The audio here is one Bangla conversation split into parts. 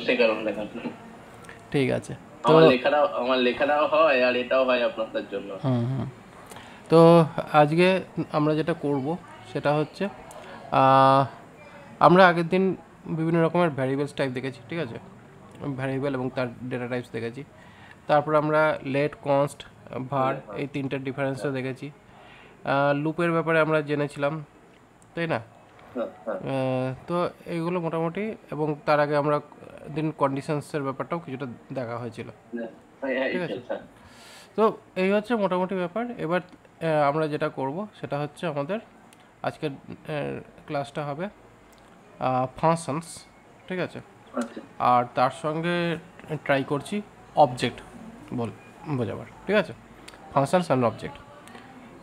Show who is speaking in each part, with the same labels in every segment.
Speaker 1: সে কারণে দেখেন।
Speaker 2: ঠিক আছে, তো
Speaker 1: আমার লেখাটাও হয় আর এটাও হয় আপনাদের জন্য।
Speaker 2: তো আজকে আমরা যেটা করব সেটা হচ্ছে আমরা আগের দিন বিভিন্ন রকমের ভ্যারিয়েবলস টাইপ দেখেছি, ঠিক আছে, ভ্যারিয়েবল এবং তার ডেটা টাইপস দেখেছি। তারপর আমরা লেট, কনস্ট, ভার
Speaker 1: হ্যাঁ, হ্যাঁ,
Speaker 2: এই তিনটার ডিফারেন্সও
Speaker 1: হ্যাঁ,
Speaker 2: দেখেছি। লুপের ব্যাপারে আমরা জেনেছিলাম, তাই না?
Speaker 1: হ্যাঁ, হ্যাঁ,
Speaker 2: তো এইগুলো মোটামুটি, এবং তার আগে আমরা দিন কন্ডিশনসের ব্যাপারটাও কিছুটা দেখা হয়েছিল,
Speaker 1: হ্যাঁ, হ্যাঁ, হ্যাঁ,
Speaker 2: ঠিক আছে।
Speaker 1: হ্যাঁ,
Speaker 2: তো এই হচ্ছে মোটামুটি ব্যাপার। এবার আমরা যেটা করব সেটা হচ্ছে আমাদের আজকের ক্লাসটা হবে ফাংশনস, ঠিক আছে।
Speaker 1: আচ্ছা,
Speaker 2: আর তার সঙ্গে ট্রাই করছি অবজেক্ট বল বোঝাবার, ঠিক আছে, ফাংশনস অ্যান্ড অবজেক্ট।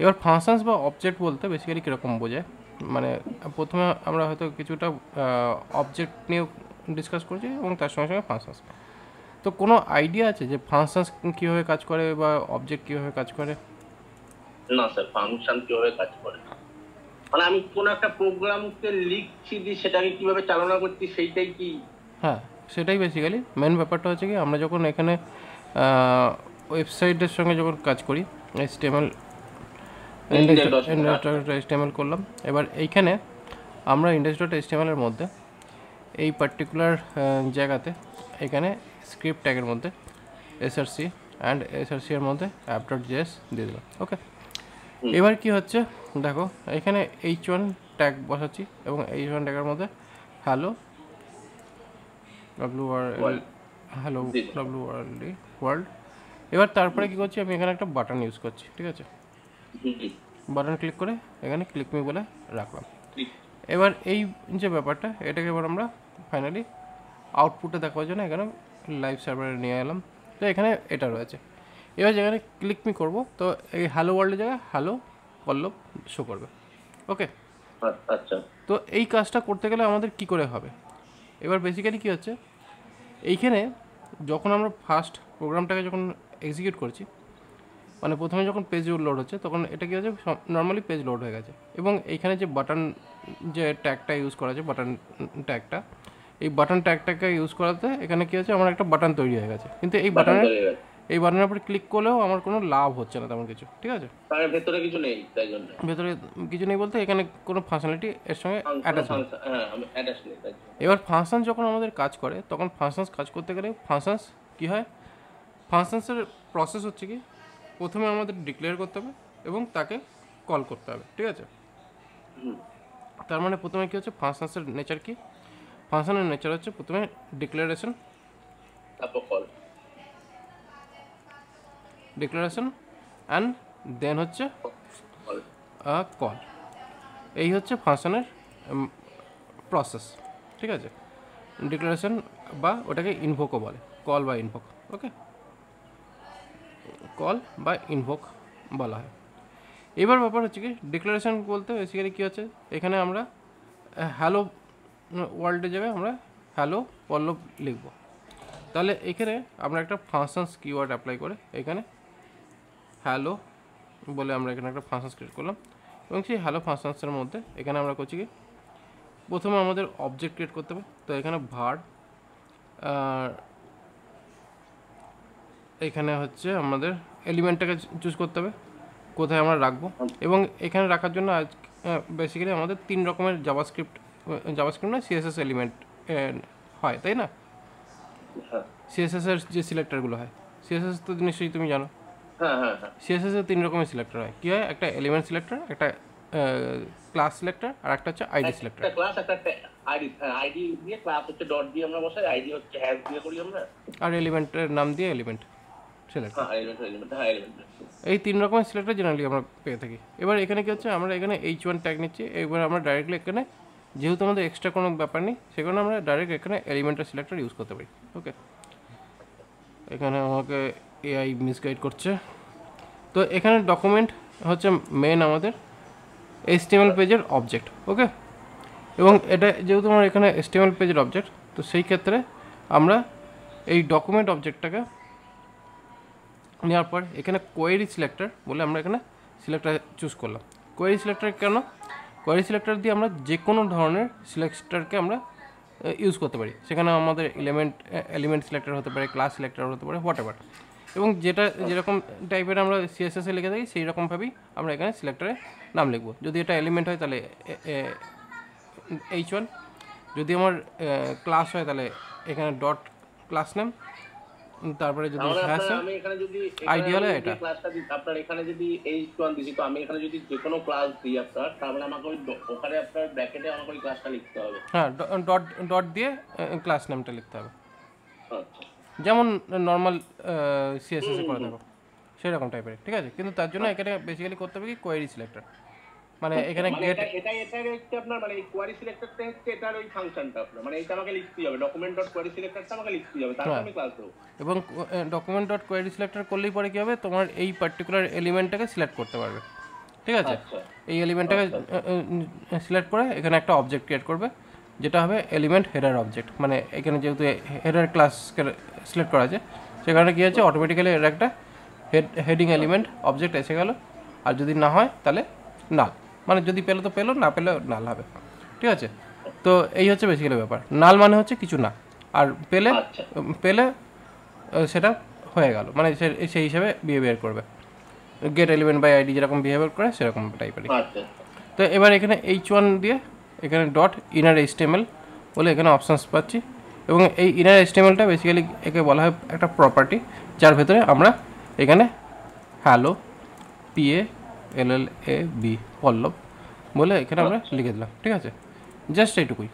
Speaker 2: এবার ফাংশনস বা অবজেক্ট বলতে বেসিক্যালি কীরকম বোঝায়, মানে প্রথমে আমরা হয়তো কিছুটা অবজেক্ট নিয়ে ডিসকাস করছি এবং তার সঙ্গে সঙ্গে ফাংশনস। তো কোনো আইডিয়া আছে যে ফাংশনস কীভাবে কাজ করে বা অবজেক্ট কীভাবে কাজ করে?
Speaker 1: না স্যার, ফাংশন কিভাবে কাজ করে মানে আমি কোন একটা প্রোগ্রামকে লিখছি দিয়ে সেটাকে কিভাবে চালনা করছি সেইটাই কি?
Speaker 2: হ্যাঁ, সেটাই বেসিক্যালি মেন ব্যাপারটা হচ্ছে কি, আমরা যখন এখানে ওয়েবসাইটের সঙ্গে যখন কাজ করি, HTML index.html করলাম। এবার এইখানে আমরা index.html এর মধ্যে এই পার্টিকুলার জায়গাতে এখানে স্ক্রিপ্ট ট্যাগের মধ্যে src অ্যান্ড src এর মধ্যে app.js দিয়ে দিলাম। ওকে, এবার কি হচ্ছে দেখো, এখানে h1 ট্যাগ বসাচ্ছি এবং h1 ট্যাগের মধ্যে হ্যালো
Speaker 1: বল,
Speaker 2: হ্যালো
Speaker 1: দিন।
Speaker 2: ওয়ার্ল্ড। এবার তারপরে কি করছি, আমি এখানে একটা বাটন ইউজ করছি, ঠিক আছে।
Speaker 1: হুম,
Speaker 2: বাটন ক্লিক করে এখানে ক্লিক মি বলে রাখলাম।
Speaker 1: ঠিক।
Speaker 2: এবার এই যে ব্যাপারটা, এটাকে এবার আমরা ফাইনালি আউটপুটে দেখাবার জন্য এখানে লাইভ সার্ভারে নিয়ে এলাম। তো এখানে এটা রয়েছে। এবার যেখানে ক্লিক মি করবো, তো এই হ্যালো ওয়ার্ল্ডের জায়গায় হ্যালো পল্লব শো করবে। ওকে,
Speaker 1: আচ্ছা,
Speaker 2: তো এই কাজটা করতে গেলে আমাদের কি করে হবে? এবার বেসিক্যালি কী হচ্ছে, এইখানে যখন আমরা ফার্স্ট প্রোগ্রামটাকে যখন এক্সিকিউট করছি, মানে প্রথমে যখন পেজ লোড হচ্ছে, তখন এটা কী হচ্ছে, নর্মালি পেজ লোড হয়ে গেছে এবং এইখানে যে বাটন যে ট্যাগটা ইউজ করা আছে, বাটন ট্যাগটা, এই বাটন ট্যাগটাকে ইউজ করাতে এখানে কী হচ্ছে, আমার একটা বাটন তৈরি হয়ে গেছে, কিন্তু
Speaker 1: বাটন তৈরি হয়ে গেছে,
Speaker 2: এই বাটনের উপরে ক্লিক করলেও আমার কোনো লাভ হচ্ছে না তেমন কিছু, ঠিক আছে।
Speaker 1: তার ভেতরে কিছু নেই তাই জন্য।
Speaker 2: ভেতরে কিছু নেই বলতে এখানে কোনো ফাংশনালিটি এর সঙ্গে
Speaker 1: কোনো
Speaker 2: অ্যাটাচ নেই।
Speaker 1: ফাংশন, হ্যাঁ, আমি অ্যাটাচ নেই তাই জন্য।
Speaker 2: এবার ফাংশন যখন আমাদের কাজ করে, তখন ফাংশনস কাজ করতে গেলে ফাংশনস কী হয়, ফাংশনসের প্রসেস হচ্ছে কি, প্রথমে আমাদের ডিক্লেয়ার করতে হবে এবং তাকে কল করতে হবে, ঠিক আছে।
Speaker 1: হুম,
Speaker 2: তার মানে প্রথমে কী হচ্ছে, ফাংশনসের নেচার কি, ফাংশনের নেচার হচ্ছে প্রথমে ডিক্লারেশন
Speaker 1: তারপর কল।
Speaker 2: অ্যান্ড দেন হচ্ছে
Speaker 1: কল।
Speaker 2: কল। এই হচ্ছে ফাংশনের প্রসেস, ঠিক আছে। ডিক্লারেশন বা ওটাকে ইনভোকও বলে, কল বা ইনভোক। ওকে, কল বা ইনভোক বলা হয়। এবার ব্যাপার হচ্ছে কি, ডিক্লারেশন বলতে বেসিক্যালি কী হচ্ছে, এখানে আমরা হ্যালো ওয়ার্ল্ডের জায়গায় আমরা হ্যালো পল্লব লিখব। তাহলে এখানে আমরা একটা ফাংশনস কিওয়ার্ড অ্যাপ্লাই করে এখানে হ্যালো বলে আমরা এখানে একটা ফাংশনস ক্রিয়েট করলাম এবং সেই হ্যালো ফাংশনসের মধ্যে এখানে আমরা করছি কি, প্রথমে আমাদের অবজেক্ট ক্রিয়েট করতে হবে। তো এখানে ভার, এখানে হচ্ছে আমাদের এলিমেন্টটাকে চুজ করতে হবে কোথায় আমরা রাখবো, এবং এখানে রাখার জন্য আজ বেসিক্যালি আমাদের 3 রকমের জাভাস্ক্রিপ্ট না সিএসএস এলিমেন্ট হয়, তাই না?
Speaker 1: হ্যাঁ,
Speaker 2: সিএসএস এর যে সিলেক্টরগুলো হয়, সিএসএস তো নিশ্চয়ই তুমি জানো।
Speaker 1: হ্যাঁ, হ্যাঁ, হ্যাঁ,
Speaker 2: সিএসএস এর 3 রকমের সিলেক্টর হয়, কী হয়, একটা এলিমেন্ট সিলেক্টর, একটা ক্লাস সিলেক্টর, আর একটা হচ্ছে আইডি সিলেক্টর।
Speaker 1: একটা ক্লাস, একটা আইডি, আইডি দিয়ে ক্লাস হচ্ছে ডট দিয়ে আমরা বসাই, আইডি হচ্ছে হ্যাশ দিয়ে করি আমরা।
Speaker 2: আর এলিমেন্টের নাম দিয়ে এলিমেন্ট সিলেক্ট।
Speaker 1: হ্যাঁ, এলিমেন্ট, এলিমেন্ট, হ্যাঁ, এলিমেন্ট।
Speaker 2: এই 3 রকমের সিলেক্টর জেনারেলি আমরা পেয়ে থাকি। এবার এখানে কী হচ্ছে, আমরা এখানে h1 ট্যাগ নিচ্ছি, এবার আমরা ডাইরেক্টলি এখানে, যেহেতু আমাদের এক্সট্রা কোনো ব্যাপার নেই, সে কারণে আমরা ডাইরেক্ট এখানে এলিমেন্টের সিলেক্টর ইউজ করতে পারি। ওকে, এখানে আমাকে এআই মিসগাইড করছে। তো এখানে ডকুমেন্ট হচ্ছে মেন আমাদের HTML পেজের অবজেক্ট। ওকে, এবং এটা যেহেতু আমার এখানে HTML পেজের অবজেক্ট, তো সেই ক্ষেত্রে আমরা এই ডকুমেন্ট অবজেক্টটাকে নেওয়ার পর এখানে কোয়েরি সিলেক্টর বলে আমরা এখানে সিলেক্টর চুজ করলাম। কোয়েরি সিলেক্টর কেন? কোয়েরি সিলেক্টর দিয়ে আমরা যে কোনো ধরনের সিলেক্টরকে আমরা ইউজ করতে পারি। সেখানে আমাদের এলিমেন্ট সিলেক্টর হতে পারে, ক্লাস সিলেক্টর হতে পারে, হোয়াট এভার। এবং যেরকম টাইপের আমরা সিএসএসে লিখে থাকি সেই রকমভাবেই আমরা এখানে সিলেক্টরে নাম লিখবো। যদি এটা এলিমেন্ট হয় তাহলে H1, যদি আমার ক্লাস হয় তাহলে এখানে ডট ক্লাস নেম, তারপরে যদি হ্যাশ হয়
Speaker 1: আমি এখানে যদি
Speaker 2: আইডি হলে এটা
Speaker 1: ক্লাসটা দিই, আপনার এখানে যদি H1 দিছি, তো আমি এখানে যদি যে কোনো ক্লাস দিই আপনার, তাহলে আমাকে ওখানে আপনার ব্র্যাকেটে আমাকে ওই ক্লাসটা লিখতে হবে।
Speaker 2: হ্যাঁ, ডট দিয়ে ক্লাস নেমটা লিখতে হবে,
Speaker 1: আচ্ছা,
Speaker 2: যেমন নর্মাল সিএসএস করে দেখো সেরকম টাইপের, ঠিক আছে। কিন্তু তার জন্য এখানে বেসিক্যালি করতে হবে কি কোয়েরি সিলেক্টর, মানে এখানে গেট
Speaker 1: এটা হচ্ছে আপনার মানে কোয়ারি সিলেক্টরটা হচ্ছে এটার ওই ফাংশনটা আপনার, মানে এটা আমাকে লিখতে হবে, ডকুমেন্ট ডট কোয়ারি সিলেক্টরটা আমাকে লিখতে হবে, তারপর আমি ক্লাস দেবো।
Speaker 2: এবং ডকুমেন্ট ডট কোয়েরি সিলেক্টর করলেই পরে কী হবে, তোমার এই পার্টিকুলার এলিমেন্টটাকে সিলেক্ট করতে পারবে, ঠিক আছে। এই এলিমেন্টটাকে সিলেক্ট করে এখানে একটা অবজেক্ট ক্রিয়েট করবে, যেটা হবে এলিমেন্ট হেডার অবজেক্ট। মানে এখানে যেহেতু হেডার ক্লাসকে সিলেক্ট করা আছে, সেখানে কী আছে, অটোমেটিক্যালি এর একটা হেডিং এলিমেন্ট অবজেক্ট এসে গেল। আর যদি না হয় তাহলে নাল, মানে যদি পেলো তো পেলো, না পেলে নাল হবে, ঠিক আছে। তো এই হচ্ছে বেসিক্যালি ব্যাপার। নাল মানে হচ্ছে কিছু না, আর পেলে সেটা হয়ে গেল, মানে সেই হিসাবে বিহেভিয়ার করবে। গেট এলিমেন্ট বাই আইডি যেরকম বিহেভিয়ার করে সেরকম টাইপেরই। তো এবার এখানে H1 দিয়ে এখানে ডট ইনার HTML বলে এখানে অপশানস পাচ্ছি, এবং এই ইনার HTMLটা বেসিক্যালি একে বলা হয় একটা প্রপার্টি, যার ভেতরে আমরা এখানে হ্যালো PALLAB পল্লব বলে এখানে আমরা লিখে দিলাম, ঠিক আছে। জাস্ট এইটুকুই,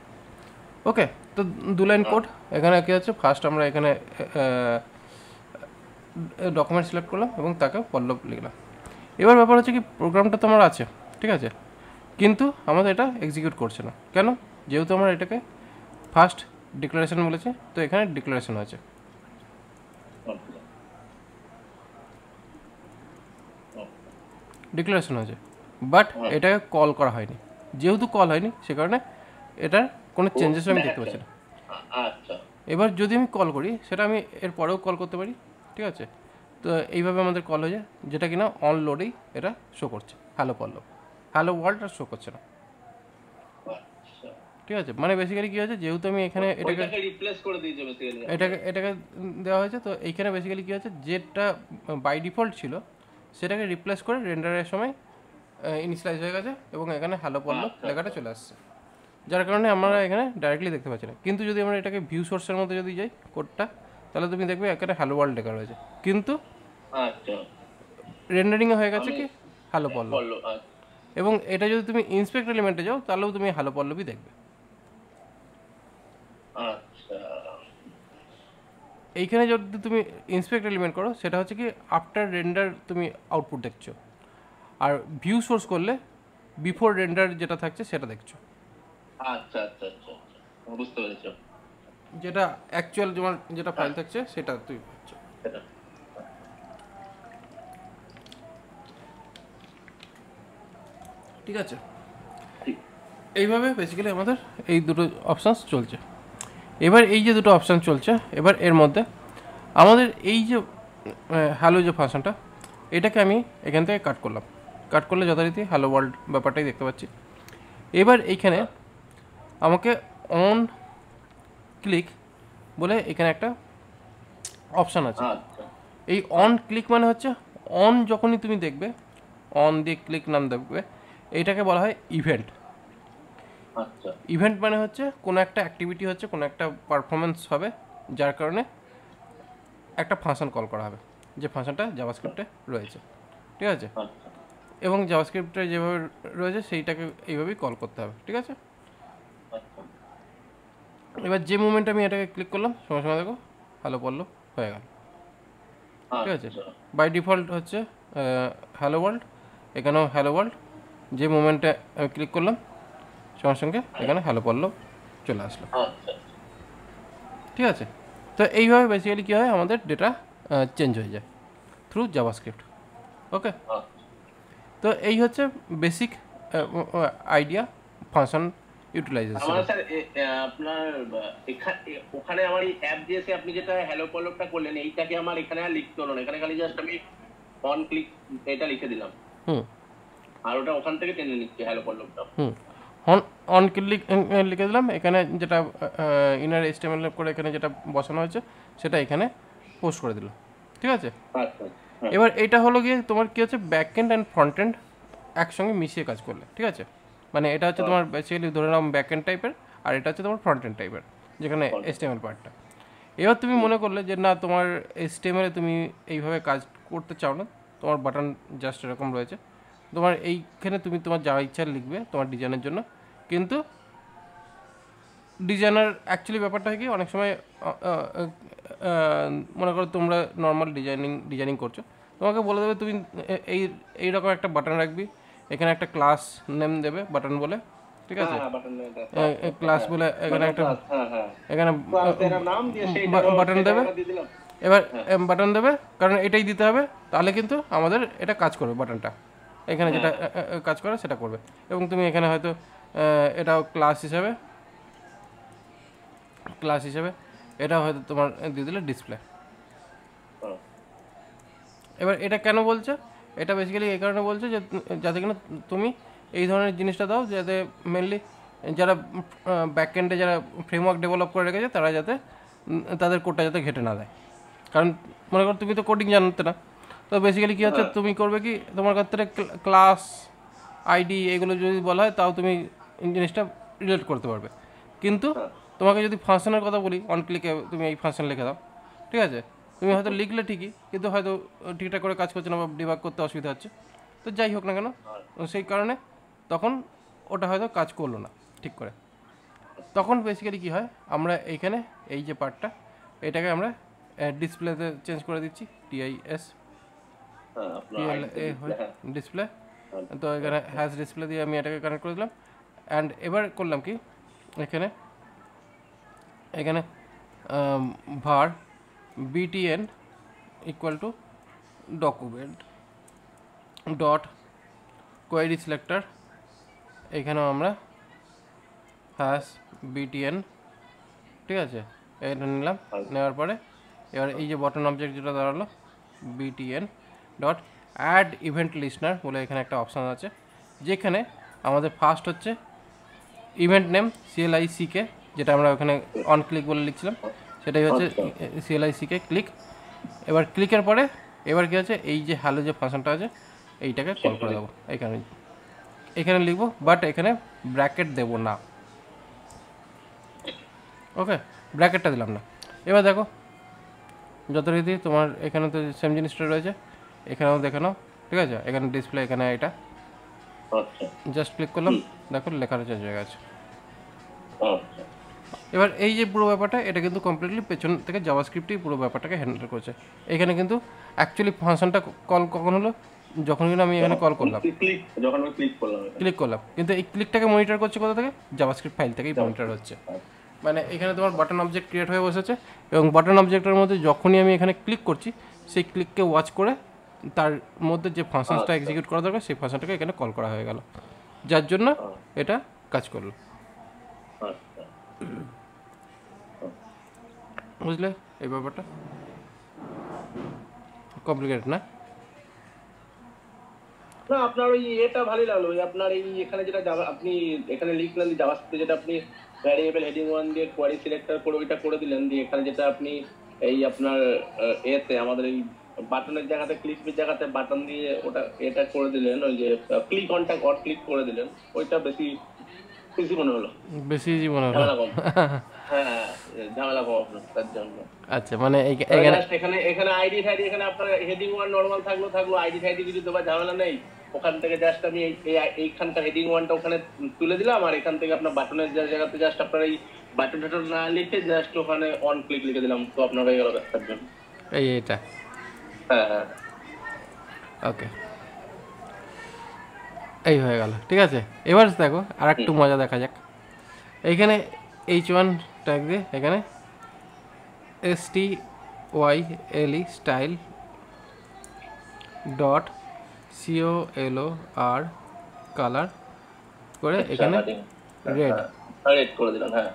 Speaker 2: ওকে। তো 2 লাইন কোড। এখানে কী হচ্ছে, ফার্স্ট আমরা এখানে ডকুমেন্ট সিলেক্ট করলাম এবং তাকে পল্লব লিখলাম। এবার ব্যাপার হচ্ছে কি, প্রোগ্রামটা তো আমার আছে, ঠিক আছে, কিন্তু আমাদের এটা এক্সিকিউট করছে না কেন? যেহেতু আমরা এটাকে ফার্স্ট ডিক্লারেশন বলেছে, তো এখানে ডিক্লারেশন আছে, ডিক্লারেশন আছে, বাট এটাকে কল করা হয়নি। যেহেতু কল হয়নি, সে কারণে এটার কোনো চেঞ্জেস আমি দেখতে পাচ্ছি না। এবার যদি আমি কল করি, সেটা আমি এর পরেও কল করতে পারি, ঠিক আছে। তো এইভাবে আমাদের কল হয়ে যায়, যেটা কিনা অন লোডেই এটা শো করছে হ্যালো পল্লব, হ্যালো ওয়ার্ল্ড আর শো করছে না, ঠিক আছে। মানে বেসিক্যালি কী হয়েছে, যেহেতু আমি এখানে এটাকে দেওয়া হয়েছে, তো এইখানে বেসিক্যালি কী হচ্ছে, যেটা বাই ডিফল্ট ছিল সেটাকে রিপ্লেস করে রেন্ডারের সময় ইনিশিয়ালাইজ হয়ে গেছে, এবং এখানে হ্যালো পল্লব লেখাটা চলে আসছে, যার কারণে আমরা এখানে ডাইরেক্টলি দেখতে পাচ্ছি না। কিন্তু যদি আমরা এটাকে ভিউ সোর্সের মধ্যে যদি যাই কোডটা, তাহলে তুমি দেখবে এখানে হ্যালো ওয়ার্ল্ড লেখা রয়েছে, কিন্তু রেন্ডারিংয়ে হয়ে গেছে কি হ্যালো পল্লব। এবং এটা যদি তুমি ইন্সপেক্ট এলিমেন্টে যাও, তাহলেও তুমি হ্যালো পল্লবই দেখবে। এইখানে যদি তুমি ইন্সপেক্ট এলিমেন্ট করো, সেটা হচ্ছে কি আফটার রেন্ডার তুমি আউটপুট দেখছো, আর ভিউ সোর্স করলে বিফোর রেন্ডার যেটা থাকছে সেটা দেখছো।
Speaker 1: বুঝতে পেরেছি,
Speaker 2: যেটা অ্যাকচুয়াল তোমার যেটা ফাইল থাকছে সেটা তুই পাচ্ছো, ঠিক আছে। এইভাবে বেসিক্যালি আমাদের এই দুটো অপশানস চলছে। এবার এই যে দুটো অপশান চলছে, এবার এর মধ্যে আমাদের এই যে হ্যালো যে ফাংশনটা, এটাকে আমি এখান থেকে কাট করলাম। কাট করলে যথারীতি হ্যালো ওয়ার্ল্ড ব্যাপারটাই দেখতে পাচ্ছি। এবার এইখানে আমাকে অন ক্লিক বলে এখানে একটা অপশান আছে। এই অন ক্লিক মানে হচ্ছে অন যখনই তুমি দেখবে, অন দিয়ে ক্লিক নাম দেখবে, এইটাকে বলা হয় ইভেন্ট। ইভেন্ট মানে হচ্ছে কোনো একটা অ্যাক্টিভিটি হচ্ছে, কোনো একটা পারফরমেন্স হবে, যার কারণে একটা ফাংশন কল করা হবে, যে ফাংশনটা জাভাস্ক্রিপ্টে রয়েছে, ঠিক আছে। এবং জাভাস্ক্রিপ্টে যেভাবে রয়েছে সেইটাকে এইভাবেই কল করতে হবে, ঠিক আছে। এবার যে মোমেন্টে আমি এটাকে ক্লিক করলাম, সঙ্গে সঙ্গে দেখো হ্যালো পল্লব হয়ে গেল, ঠিক আছে। বাই ডিফল্ট হচ্ছে হ্যালো ওয়ার্ল্ড, এখানেও হ্যালো ওয়ার্ল্ড। যে মোমেন্টে আমি ক্লিক করলাম, সঙ্গে সঙ্গে এখানে হ্যালো পল্লব চলে আসলো, ঠিক আছে। তো এইভাবে বেসিক্যালি কী হয়, আমাদের ডেটা চেঞ্জ হয়ে যায় থ্রু জাভাস্ক্রিপ্ট, ওকে। তো এই হচ্ছে বেসিক আইডিয়া ফাংশন ইউটিলাইজেশন।
Speaker 1: আপনার ওখানে আমার এই অ্যাপ দিয়েছে, আপনি যেটা হ্যালো পল্লবটা করলেন, এইটাকে আমার এখানে আর লিখতে হলো না, এখানে খালি জাস্ট আমি অন ক্লিক এটা লিখে দিলাম, আর ওটা ওখান থেকে টেনে নিচ্ছে হ্যালো পল্লবটা।
Speaker 2: অন অন ক্লিক লিখে দিলাম, এখানে যেটা ইনার HTML করে এখানে যেটা বসানো হয়েছে সেটা এখানে পোস্ট করে দিল, ঠিক আছে।
Speaker 1: আচ্ছা, হ্যাঁ,
Speaker 2: এবার এটা হলো গিয়ে তোমার কী হচ্ছে back end and front end একসঙ্গে মিশিয়ে কাজ করলে, ঠিক আছে। মানে এটা হচ্ছে তোমার বেসিক্যালি ধরে নাও ব্যাক এন্ড টাইপের, আর এটা হচ্ছে তোমার ফ্রন্ট এন্ড টাইপের, যেখানে HTML পার্টটা। এবার তুমি মনে করলে যে না তোমার HTML এ তুমি এইভাবে কাজ করতে চাও না, তোমার বাটন জাস্ট এরকম রয়েছে, তোমার এইখানে তুমি তোমার যা ইচ্ছা লিখবে তোমার ডিজাইনের জন্য। কিন্তু ডিজাইনার অ্যাকচুয়ালি ব্যাপারটা হয় কি অনেক সময় মনে করো তোমরা নর্মাল ডিজাইনিং করছো, তোমাকে বলে দেবে তুমি এই এইরকম একটা বাটন রাখবি, এখানে একটা ক্লাস নেম দেবে বাটন বলে, ঠিক আছে। ক্লাস বলে এখানে একটা এখানে বাটন দেবে। এবার বাটন দেবে কারণ এটাই দিতে হবে, তাহলে কিন্তু আমাদের এটা কাজ করবে, বাটনটা এখানে যেটা কাজ করে সেটা করবে। এবং তুমি এখানে হয়তো এটাও ক্লাস হিসেবে এটা হয়তো তোমার দিয়ে দিলে ডিসপ্লে। এবার এটা কেন বলছে, এটা বেসিক্যালি এই কারণে বলছে যে যাতে কিনা তুমি এই ধরনের জিনিসটা দাও, যাতে মেনলি যারা ব্যাকএন্ডে যারা ফ্রেমওয়ার্ক ডেভেলপ করে রেখেছে তারা যাতে তাদের কোডটা যাতে ঘেটে না দেয়। কারণ মনে করো তুমি তো কোডিং জানতে না, তো বেসিক্যালি কী হচ্ছে তুমি করবে কি তোমার কাছ থেকে ক্লাস আইডি এগুলো যদি বলা হয় তাও তুমি জিনিসটা রিলেট করতে পারবে। কিন্তু তোমাকে যদি ফাংশনের কথা বলি, অন ক্লিকে তুমি এই ফাংশন লিখে দাও, ঠিক আছে, তুমি হয়তো লিখলে ঠিকই কিন্তু হয়তো ঠিকঠাক করে কাজ করছে না বা ডিবাগ করতে অসুবিধা হচ্ছে, তো যাই হোক না কেন সেই কারণে তখন ওটা হয়তো কাজ করলো না ঠিক করে। তখন বেসিক্যালি কী হয়, আমরা এইখানে এই যে পার্টটা এটাকে আমরা ডিসপ্লেতে চেঞ্জ করে দিচ্ছি, ডিসপ্লে। তো এখানে হ্যাজ ডিসপ্লে দিয়ে আমি এটাকে কানেক্ট করে দিলাম। অ্যান্ড এবার করলাম কি এখানে var btn equal to document dot query selector, এখানেও আমরা হ্যাশ btn, ঠিক আছে, এটা নিলাম। নেওয়ার পরে এবার এই যে বটন অবজেক্ট যেটা দাঁড়ালো btn ডট অ্যাড ইভেন্ট লিস্টনার বলে এখানে একটা অপশান আছে, যেখানে আমাদের ফার্স্ট হচ্ছে ইভেন্ট নেম CLICK, যেটা আমরা ওখানে অন ক্লিক বলে লিখছিলাম, সেটাই হচ্ছে CLICK ক্লিক। এবার ক্লিকের পরে এবার কী আছে এই যে হ্যালো যে ফাংশনটা আছে এইটাকে কল করে দেবো, এখানে লিখবো, বাট এখানে ব্র্যাকেট দেবো না, ওকে, ব্র্যাকেটটা দিলাম না। এবার দেখো যথারীতি তোমার এখানে তো সেম জিনিসটা রয়েছে, এখানেও দেখে নাও, ঠিক আছে, এখানে ডিসপ্লে, এখানে এটা জাস্ট ক্লিক করলাম, দেখো লেখাটা চেঞ্জ হয়ে গেছে। এবার এই যে পুরো ব্যাপারটা এটা কিন্তু কমপ্লিটলি পেছন থেকে জাভাস্ক্রিপ্টই পুরো ব্যাপারটাকে হ্যান্ডেল করছে। এখানে কিন্তু অ্যাকচুয়ালি ফাংশনটা কল কখন হলো, যখন কিন্তু আমি এখানে কল করলাম, ক্লিক করলাম, কিন্তু এই ক্লিকটাকে মনিটর করছে কোথা থেকে, জাভাস্ক্রিপ্ট ফাইল থেকেই মনিটর হচ্ছে। মানে এখানে তোমার বাটন অবজেক্ট ক্রিয়েট হয়ে বসেছে, এবং বাটন অবজেক্টের মধ্যে যখনই আমি এখানে ক্লিক করছি সেই ক্লিককে ওয়াচ করে তার মধ্যে যে ফাংশনসটা এক্সিকিউট করা দরকার সেই ফাংশনটাকে এখানে কল করা হয়ে গেল, যার জন্য এটা কাজ করলো। বুঝলে এই ব্যাপারটা কমপ্লিকেটেড না?
Speaker 1: না, আপনার ওই এটা ভালোই লাগলো, ওই আপনার এই এখানে যেটা আপনি এখানে লিখলেন জাভাস্ক্রিপ্টে, যেটা আপনি ভ্যারিয়েবল হেডিং 1 দিয়ে কোয়ারি সিলেক্টর করে ওইটা করে দিলেন, দিয়ে এখানে যেটা আপনি এই আপনার এতে আমাদের এই বাটনের জায়গাতে ক্লিকের জায়গাতে বাটন দিয়ে ওটা এটা করে দিলেন, ওই যে ক্লিক অনটা ক্লিক করে দিলেন, ওইটা বেশি মনে হলো,
Speaker 2: বেশি ইজি মনে হলো।
Speaker 1: হ্যাঁ, ঝামেলা কম আপনার তার জন্য।
Speaker 2: আচ্ছা, মানে
Speaker 1: এখানে আইডি ফাইডি, এখানে আপনার হেডিং 1 নরমাল থাকলো, আইডি ফাইডি কিছু দেওয়ার ঝামেলা নেই। ওখান থেকে জাস্ট আমি এইখানকার হেডিং 1টা ওখানে তুলে দিলাম, আর এখান থেকে আপনার বাটনের জায়গাতে জাস্ট আপনার এই বাটন টাটন না লিখে জাস্ট ওখানে অন ক্লিক লিখে দিলাম, তো আপনার হয়ে গেল ব্যাপারটার জন্য
Speaker 2: এইটা।
Speaker 1: হ্যাঁ,
Speaker 2: ওকে, এই হয়ে গেল, ঠিক আছে। এবার দেখো আর একটু মজা দেখা যাক। এইখানে H1 ট্যাগ দিয়ে এখানে STYLE style dot COLOR colour করে এখানে রেড
Speaker 1: করে দিলাম। হ্যাঁ,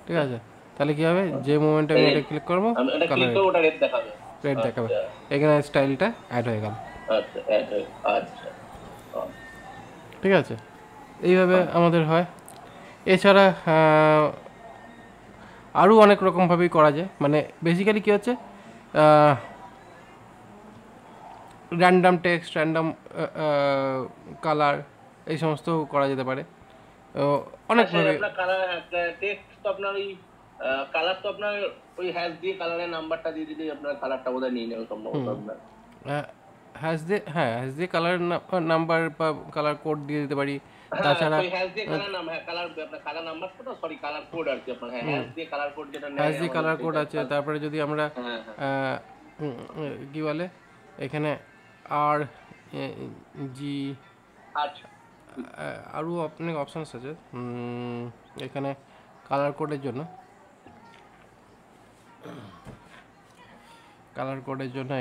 Speaker 2: ঠিক আছে, তাহলে কি হবে, যে মোমেন্টে আমি এটা ক্লিক করবো
Speaker 1: কালার রেড দেখাবে,
Speaker 2: এখানে স্টাইলটা অ্যাড হয়ে গেল।
Speaker 1: আচ্ছা,
Speaker 2: ঠিক আছে, এইভাবে আমাদের হয়। এছাড়া আরও অনেক রকমভাবেই করা যায়, মানে বেসিক্যালি কী হচ্ছে, র্যান্ডাম টেক্সট, র্যান্ডাম কালার, এই সমস্ত করা যেতে পারে অনেকভাবে।
Speaker 1: আপনার কালার টেক্সট তো আপনার ওই কালার তো আপনার ওই হ্যাশ দিয়ে কালারের নাম্বারটা দিয়ে দিলেই আপনার কালারটা বোধহয় নিয়ে নেবে সম্ভবত আপনার।
Speaker 2: হ্যাশ দিয়ে কালার নাম্বার বা কালার কোড দিয়ে দিতে পারি। তাছাড়া
Speaker 1: হ্যাশ দিয়ে কালার নাম, হ্যাঁ কালার, আপনার কালার নাম্বার তো সরি কালার কোড আর কি আপনার, হ্যাঁ হ্যাশ দিয়ে কালার কোড যেটা নেয়,
Speaker 2: হ্যাশ দিয়ে কালার কোড আছে। তারপরে যদি আমরা কি বলে এখানে আর জি,
Speaker 1: আচ্ছা
Speaker 2: আরও অনেক অপশানস আছে এখানে কালার কোডের জন্য।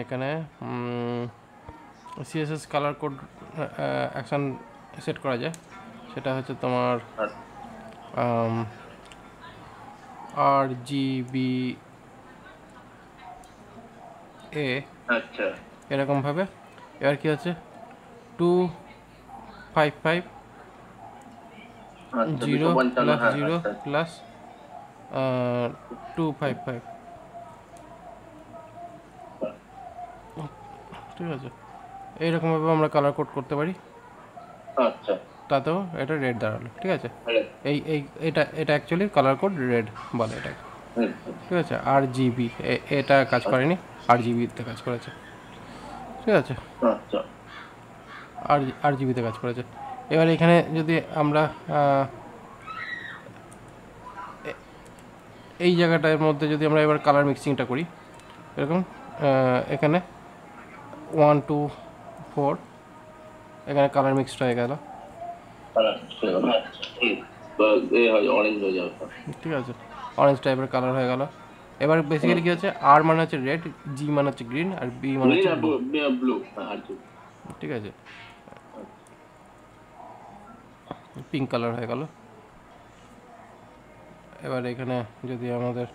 Speaker 2: এখানে CSS colour code action set করা যায়। সেটা হচ্ছে তোমার RGBA,
Speaker 1: আচ্ছা
Speaker 2: এরকমভাবে। এবার কি হচ্ছে 255 0 প্লাস 0 প্লাস 255, ঠিক আছে। এইরকমভাবে আমরা কালার কোড করতে পারি।
Speaker 1: আচ্ছা
Speaker 2: তাতেও এটা রেড দাঁড়ালো, ঠিক আছে। এটা অ্যাকচুয়ালি কালার কোড রেড বলে এটাকে, ঠিক আছে। RGB এটা কাজ করেনি, RGBতে কাজ করেছে, ঠিক আছে। RGBতে কাজ করেছে। এবার এখানে যদি আমরা এই জায়গাটার মধ্যে যদি আমরা এবার কালার মিক্সিংটা করি, এরকম এখানে 1 2 4 এখানে কালার মিক্সড হয়ে গেল, ঠিক আছে। অরেঞ্জ টাইপের কালার হয়ে গেল। এবার বেসিক্যালি কি হচ্ছে, আর মানে হচ্ছে রেড, জি মানে হচ্ছে গ্রিন, আর বি মানে হচ্ছে ব্লু, ঠিক আছে। পিঙ্ক কালার হয়ে গেল। এবার এখানে যদি আমাদের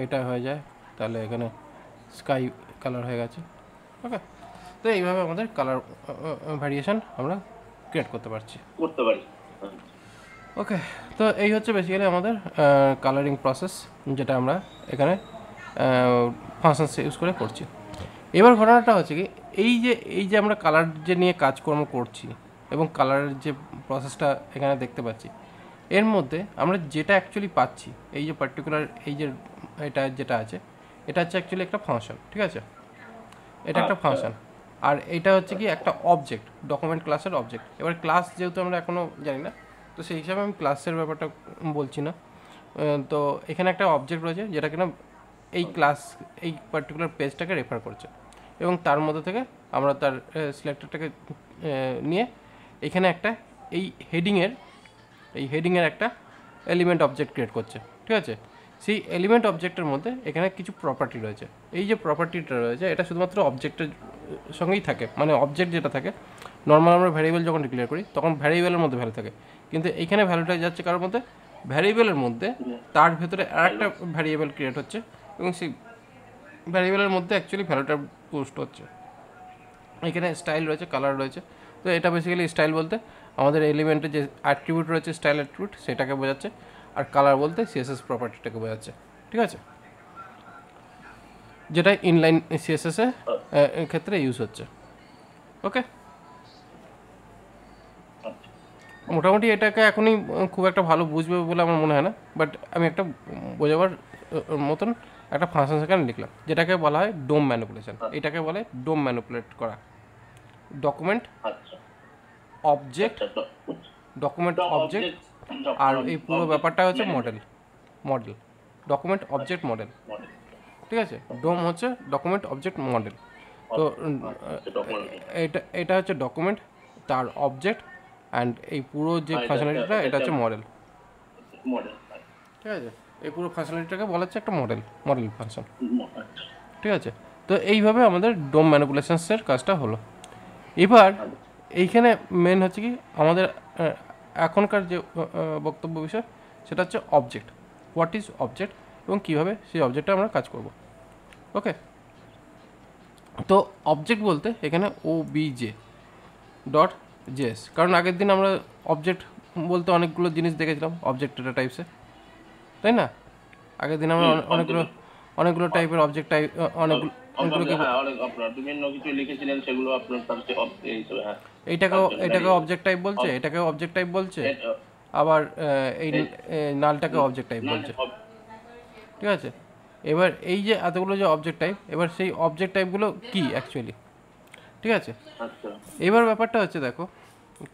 Speaker 2: এটা হয়ে যায় তাহলে এখানে স্কাই কালার হয়ে গেছে, ওকে। তো এইভাবে আমাদের কালার ভ্যারিয়েশন আমরা ক্রিয়েট করতে পারি। ওকে, তো এই হচ্ছে বেসিক্যালি আমাদের কালারিং প্রসেস, যেটা আমরা এখানে ফাংশনস ইউজ করে করছি। এবার ঘটনাটা হচ্ছে কি, এই যে আমরা কালার যে নিয়ে কাজকর্ম করছি এবং কালারের যে প্রসেসটা এখানে দেখতে পাচ্ছি, এর মধ্যে আমরা যেটা অ্যাকচুয়ালি পাচ্ছি, এই যে পার্টিকুলার এই যে এটা যেটা আছে, এটা হচ্ছে অ্যাকচুয়ালি একটা ফাংশন, ঠিক আছে। এটা একটা ফাংশন, আর এটা হচ্ছে কি একটা অবজেক্ট, ডকুমেন্ট ক্লাসের অবজেক্ট। এবার ক্লাস যেহেতু আমরা এখনও জানি না, তো সেই হিসাবে আমি ক্লাসের ব্যাপারটা বলছি না। তো এখানে একটা অবজেক্ট রয়েছে যেটা কিনা এই ক্লাস, এই পার্টিকুলার পেজটাকে রেফার করছে, এবং তার মধ্যে থেকে আমরা তার সিলেক্টরটাকে নিয়ে এখানে একটা এই হেডিংয়ের একটা এলিমেন্ট অবজেক্ট ক্রিয়েট করছে, ঠিক আছে। সেই এলিমেন্ট অবজেক্টের মধ্যে এখানে কিছু প্রপার্টি রয়েছে। এই যে প্রপার্টিটা রয়েছে এটা শুধুমাত্র অবজেক্টের সঙ্গেই থাকে, মানে অবজেক্ট যেটা থাকে, নর্মাল আমরা ভ্যারিয়েবল যখন ডিক্লেয়ার করি তখন ভ্যারিয়েবলের মধ্যে ভ্যালু থাকে, কিন্তু এইখানে ভ্যালুটা যাচ্ছে কারোর মধ্যে, ভ্যারিয়েবলের মধ্যে, তার ভেতরে আর একটা ভ্যারিয়েবল ক্রিয়েট হচ্ছে, এবং সেই ভ্যারিয়েবলের মধ্যে অ্যাকচুয়ালি ভ্যালুটা পোস্ট হচ্ছে। এখানে স্টাইল রয়েছে, কালার রয়েছে। তো এটা বেসিক্যালি স্টাইল বলতে আমাদের এলিমেন্টের যে অ্যাট্রিবিউট রয়েছে, স্টাইল অ্যাট্রিবিউট, সেটাকে বোঝাচ্ছে। আর কালার বলতে সিএসএস প্রপার্টিটাকে বোঝাচ্ছে, ঠিক আছে, যেটা ইনলাইন সিএসএস এর ক্ষেত্রে ইউজ হচ্ছে, ওকে। মোটামুটি এটাকে এখনই খুব একটা ভালো বুঝবে বলে আমার মনে হয় না, বাট আমি একটা বোঝাবার মতন একটা ফাংশন সেখানে লিখলাম, যেটাকে বলা হয় ডোম ম্যানিপুলেশন। এটাকে বলে ডোম ম্যানিপুলেট করা। ডকুমেন্ট অবজেক্ট, আর এই পুরো ব্যাপারটা হচ্ছে মডেল ডকুমেন্ট অবজেক্ট মডেল, ঠিক আছে। ডোম হচ্ছে ডকুমেন্ট অবজেক্ট মডেল। তো এটা হচ্ছে ডকুমেন্ট, তার অবজেক্ট, অ্যান্ড এই পুরো যে ফাংশনালিটিটা এটা হচ্ছে মডেল, ঠিক আছে। এই পুরো ফাংশনালিটিটাকে বলা হচ্ছে একটা মডেল ফাংশন, ঠিক আছে। তো এইভাবে আমাদের ডোম ম্যানিপুলেশনসের কাজটা হলো। এবার এইখানে মেন হচ্ছে কি আমাদের এখনকার যে বক্তব্য বিষয়, সেটা হচ্ছে অবজেক্ট। হোয়াট ইজ অবজেক্ট, এবং কীভাবে সেই অবজেক্টটা আমরা কাজ করব, ওকে। তো অবজেক্ট বলতে এখানে OBJ.js, কারণ আগের দিন আমরা অবজেক্ট বলতে অনেকগুলো জিনিস দেখেছিলাম অবজেক্ট ডেটা টাইপসে, তাই না? আগের দিন আমরা অনেকগুলো টাইপের অবজেক্ট টাইপ অনেকগুলোকে
Speaker 1: হ্যাঁ অনেক আপনার বিভিন্ন কিছু লিখেছিলেন, সেগুলো আপনার তার হিসেবে, হ্যাঁ
Speaker 2: এটাকে অবজেক্ট টাইপ বলছে, এটাকে অবজেক্ট টাইপ বলছে, আবার এই নালটাকে অবজেক্ট টাইপ বলছে, ঠিক আছে? এবার এই যে এতগুলো যে অবজেক্ট টাইপ, এবার সেই অবজেক্ট টাইপগুলো কি অ্যাকচুয়ালি, ঠিক আছে?
Speaker 1: আচ্ছা
Speaker 2: এবার ব্যাপারটা হচ্ছে দেখো,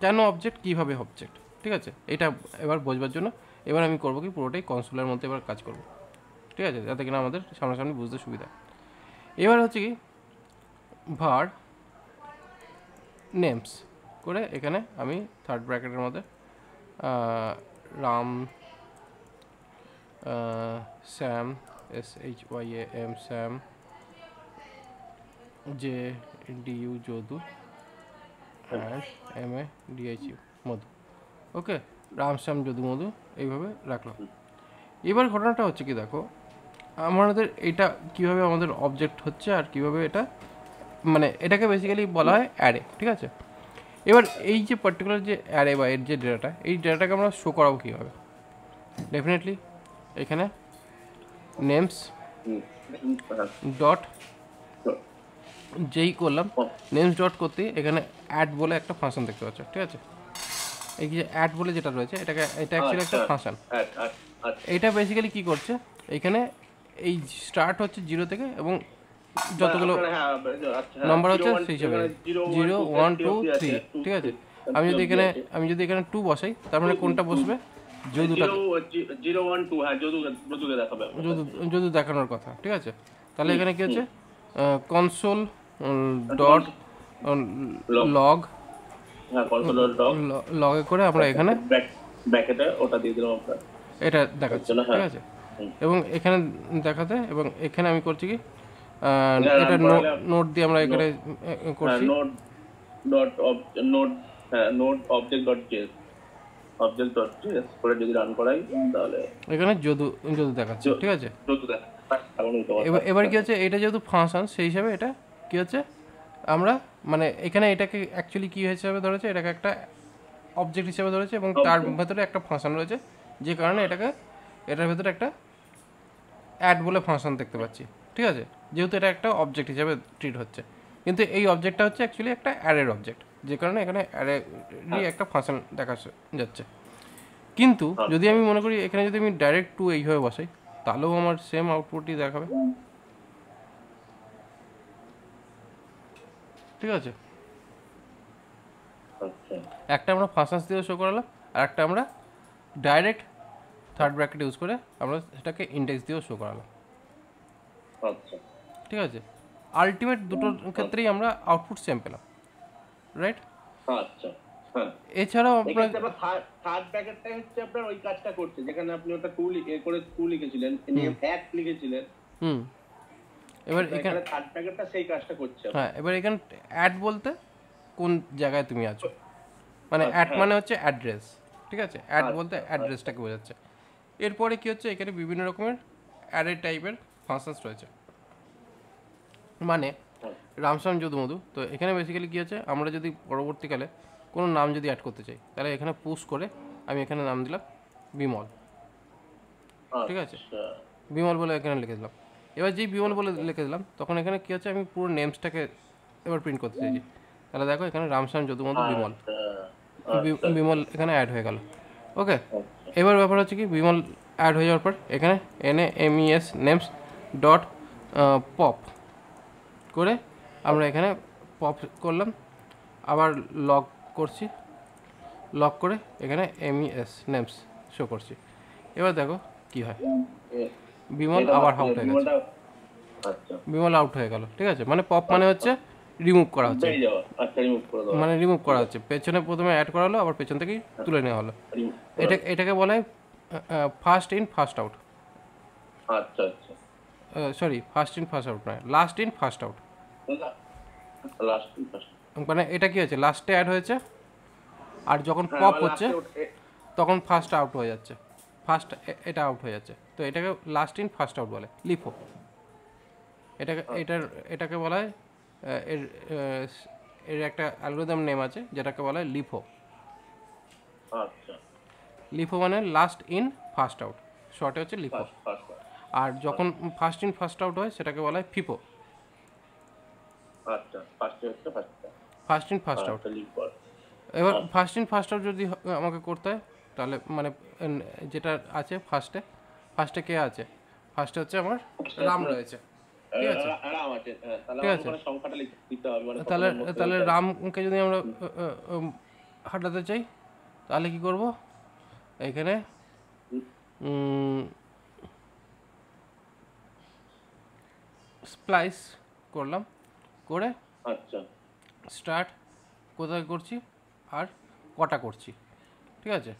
Speaker 2: কেন অবজেক্ট, কীভাবে অবজেক্ট, ঠিক আছে? এটা এবার বোঝবার জন্য এবার আমি করবো কি, পুরোটাই কনসোলের মধ্যে এবার কাজ করব, ঠিক আছে? যাতে কিনা আমাদের সামনাসামনি বুঝতে সুবিধা। এবার হচ্ছে কি var নেমস করে এখানে আমি থার্ড ব্র্যাকেটের মধ্যে Ram Shyam SHYAM Shyam JDU Jadu and MADHU Madhu, okay? Ram Shyam Jadu Madhu এইভাবে রাখলাম। এবার ঘটনাটা হচ্ছে কি দেখো, আমাদের এটা কিভাবে আমাদের অবজেক্ট হচ্ছে আর কিভাবে এটা, মানে এটাকে বেসিক্যালি বলা হয় অ্যারে, ঠিক আছে? এবার এই যে পার্টিকুলার যে অ্যারে বা এর যে ডেটাটা, এই ডেটাটাকে আমরা শো করাবো কীভাবে? ডেফিনেটলি এখানে নেমস ডট যেই করলাম, নেমস ডট করতে এখানে অ্যাড বলে একটা ফাংশন দেখতে পাচ্ছ, ঠিক আছে? এই যে অ্যাড বলে যেটা রয়েছে, এটা অ্যাকচুয়ালি একটা ফাংশন। এটা বেসিক্যালি কী করছে, এখানে এই স্টার্ট হচ্ছে 0 থেকে এবং যতগুলো নাম্বার হচ্ছে সেই হিসাবে 0 1 2 3, ঠিক আছে? আমি যদি এখানে 2 বসাই, তার মানে কোনটা বসবে? যদুটাকে, যদু দেখানোর কথা, ঠিক আছে? তাহলে এখানে কি হচ্ছে, কনসোল ডট লগ, লগে করে আমরা এখানে
Speaker 1: ওটা দিয়ে দিলাম আমরা,
Speaker 2: এটা দেখাচ্ছি, ঠিক আছে? এবং এখানে দেখাতে, এবং এখানে আমি করছি কি, এটা নোট দিয়ে আমরা এখানে করছি
Speaker 1: object.js করে যদি রান করাই তাহলে
Speaker 2: এখানে যদু দেখাচ্ছে, ঠিক আছে? এবার কি হচ্ছে, এটা যেহেতু ফাংশন, সেই হিসাবে এটা কি হচ্ছে, আমরা মানে এখানে এটাকে অ্যাকচুয়ালি কী হিসাবে ধরেছে, এটাকে একটা অবজেক্ট হিসেবে ধরেছে এবং তার ভেতরে একটা ফাংশন রয়েছে, যে কারণে এটার ভেতরে একটা অ্যাড বলে ফাংশন দেখতে পাচ্ছি, ঠিক আছে? যেহেতু এটা একটা অবজেক্ট হিসেবে ট্রিট হচ্ছে, কিন্তু এই অবজেক্টটা হচ্ছে অ্যাকচুয়ালি একটা অ্যারের অবজেক্ট, যে কারণে এখানে অ্যারেরই একটা ফাংশন দেখা যাচ্ছে। কিন্তু যদি আমি মনে করি এখানে যদি আমি ডাইরেক্ট টু এইভাবে বসাই, তাহলেও আমার সেম আউটপুটই দেখাবে, ঠিক আছে? একটা আমরা ফাংশনস দিয়ে শো করালাম, আর একটা আমরা ডাইরেক্ট থার্ড ব্র্যাকেট ইউজ করে আমরা সেটাকে ইন্ডেক্স দিয়েও শো করালাম, ঠিক আছে? আলটিমেট দুটোর ক্ষেত্রেই আমরা আউটপুট সেম পেলাম, রাইট? এছাড়াও আপনার
Speaker 1: থার্ড ব্র্যাকেটটা হচ্ছে আপনার ওই কাজটা করছে, যেখানে আপনি ওটা টু লিখেছিলেন, এক লিখেছিলেন,
Speaker 2: এবার এখানে
Speaker 1: থার্ড ব্র্যাকেটটা সেই কাজটা করছে।
Speaker 2: হ্যাঁ, এবার এখানে অ্যাড বলতে কোন জায়গায় তুমি আছো, মানে অ্যাড মানে হচ্ছে অ্যাড্রেস, ঠিক আছে? অ্যাড বলতে অ্যাড্রেসটাকে বোঝাচ্ছে। এরপরে কি হচ্ছে, এখানে বিভিন্ন রকমের অ্যারে টাইপের ফাংশনস রয়েছে, মানে রামশ্যাম যদু মধু। তো এখানে বেসিক্যালি কী হচ্ছে, আমরা যদি পরবর্তীকালে কোনো নাম যদি অ্যাড করতে চাই, তাহলে এখানে পুশ করে আমি এখানে নাম দিলাম বিমল, ঠিক আছে? বিমল বলে এখানে লিখে দিলাম। এবার যেই বিমল বলে লিখে দিলাম, তখন এখানে কী হচ্ছে, আমি পুরো নেমসটাকে এবার প্রিন্ট করতে চাইছি, তাহলে দেখো এখানে রামশ্যাম যদু মধু বিমল, বিমল এখানে অ্যাড হয়ে গেল, ওকে? এবার ব্যাপার হচ্ছে কি, বিমল অ্যাড হয়ে যাওয়ার পর এখানে NAMES নেমস ডট পপ করে আমরা এখানে পপ করলাম, আবার লগ করছি, লক করে এখানে MES নেমস শো করছি। এবার দেখো কি হয়, বিমল আবার আউট হয়ে গেছে, বিমল আউট হয়ে গেল, ঠিক আছে? মানে পপ মানে হচ্ছে রিমুভ করা হচ্ছে, মানে রিমুভ করা হচ্ছে, পেছনে প্রথমে অ্যাড করা হলো, আবার পেছন থেকেই তুলে নেওয়া হলো। এটাকে বলা হয় first in first out, sorry first in first out নয়, লাস্ট ইন ফার্স্ট আউট। মানে এটা কি হয়েছে, লাস্টে অ্যাড হয়েছে, আর যখন পপ হচ্ছে তখন ফার্স্ট আউট হয়ে যাচ্ছে, ফার্স্ট এটা আউট হয়ে যাচ্ছে, তো এটাকে লাস্ট ইন ফার্স্ট আউট বলে, লিফো। এটাকে বলা হয়, এর একটা অ্যালগরিদম নেম আছে যেটাকে বলা হয় লিফো, লিফো মানে লাস্ট ইন ফার্স্ট আউট, শর্টে হচ্ছে লিফো।
Speaker 1: ফার্স্ট ফার্স্ট
Speaker 2: আর যখন ফার্স্ট ইন ফার্স্ট আউট হয় সেটাকে বলা হয় ফিফো।
Speaker 1: আচ্ছা, ফার্স্টে হচ্ছে ফার্স্টটা,
Speaker 2: ফার্স্ট ইন ফার্স্ট আউট।
Speaker 1: আচ্ছা লিভ কর।
Speaker 2: এবার ফার্স্ট ইন ফার্স্ট আউট যদি আমাকে করতে হয় তাহলে মানে যেটা আছে ফার্স্টে কে আছে, ফার্স্টে হচ্ছে আমার রাম রয়েছে, ঠিক আছে।
Speaker 1: রাম আছে, তাহলে
Speaker 2: ঠিক
Speaker 1: আমার
Speaker 2: আছে,
Speaker 1: ওখানে সংখ্যাটা দিতে হবে, মানে
Speaker 2: তাহলে
Speaker 1: কতটার মধ্যে
Speaker 2: তাহলে
Speaker 1: ওটা।
Speaker 2: রামকে যদি আমরা হাঁটাতে চাই তাহলে কি করব, এখানে স্প্লাইস করলাম, করে
Speaker 1: আচ্ছা
Speaker 2: স্টার্ট কোথায় করছি আর কটা করছি, ঠিক আছে।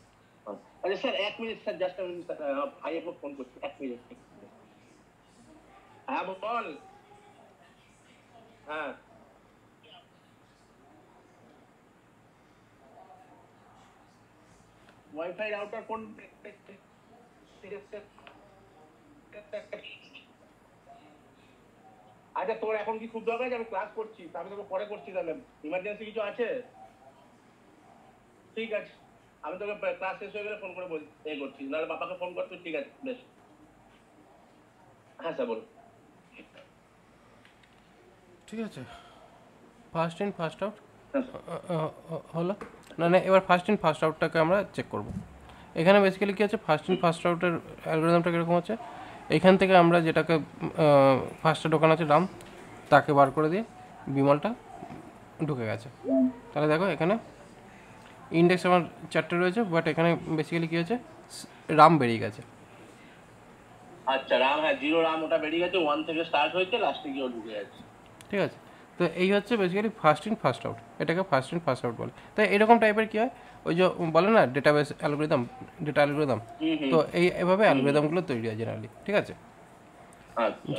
Speaker 1: আচ্ছা স্যার, 1 মিনিট স্যার, জাস্ট আমি ভাই একবার ফোন করছি, 1 মিনিট। হ্যাঁ বল। হ্যাঁ ওয়াইফাই রাউটার কোন? আচ্ছা তোর এখন কি খুব দরকার আছে? আমি ক্লাস করছি, আমি তোকে পরে করছি, তাহলে ইমার্জেন্সি কিছু আছে? ঠিক আছে, আমি তোকে ক্লাস শেষ হয়ে গেলে ফোন করে করছি, নাহলে বাবাকে ফোন করতে। ঠিক আছে বেশ। হ্যাঁ স্যার বলুন।
Speaker 2: ঠিক আছে, ফার্স্ট ইন ফার্স্ট আউট
Speaker 1: হ্যাঁ
Speaker 2: হলো না, না এবার ফার্স্ট ইন ফার্স্ট আউটটাকে আমরা চেক করব। এখানে বেসিক্যালি কী আছে, ফার্স্ট ইন ফার্স্ট আউটের অ্যালগোরিদমটা কীরকম আছে, এখান থেকে আমরা যেটাকে ফার্স্টে ঢোকানো আছে রাম, তাকে বার করে দিয়ে বিমলটা ঢুকে গেছে। তাহলে দেখো এখানে ইন্ডেক্স আমার 4টে রয়েছে, বাট এখানে বেসিক্যালি কী হয়েছে, রাম বেরিয়ে গেছে।
Speaker 1: আচ্ছা রাম, হ্যাঁ জিরো রাম ওটা বেরিয়ে গেছে, 1 থেকে স্টার্ট হয়েছে, লাস্টে গিয়ে ঢুকে যাচ্ছে।
Speaker 2: ঠিক আছে, তো এই হচ্ছে basically first in first out, এটাকে ফার্স্ট ইন ফার্স্ট আউট বলে। তাই এরকম টাইপের কী হয়, ওই যে বলে না ডেটাবেস অ্যালগোরিদম, ডেটা অ্যালগোরিদম, তো এভাবে অ্যালগোরিদমগুলো তৈরি হয় জেনারেলি, ঠিক আছে।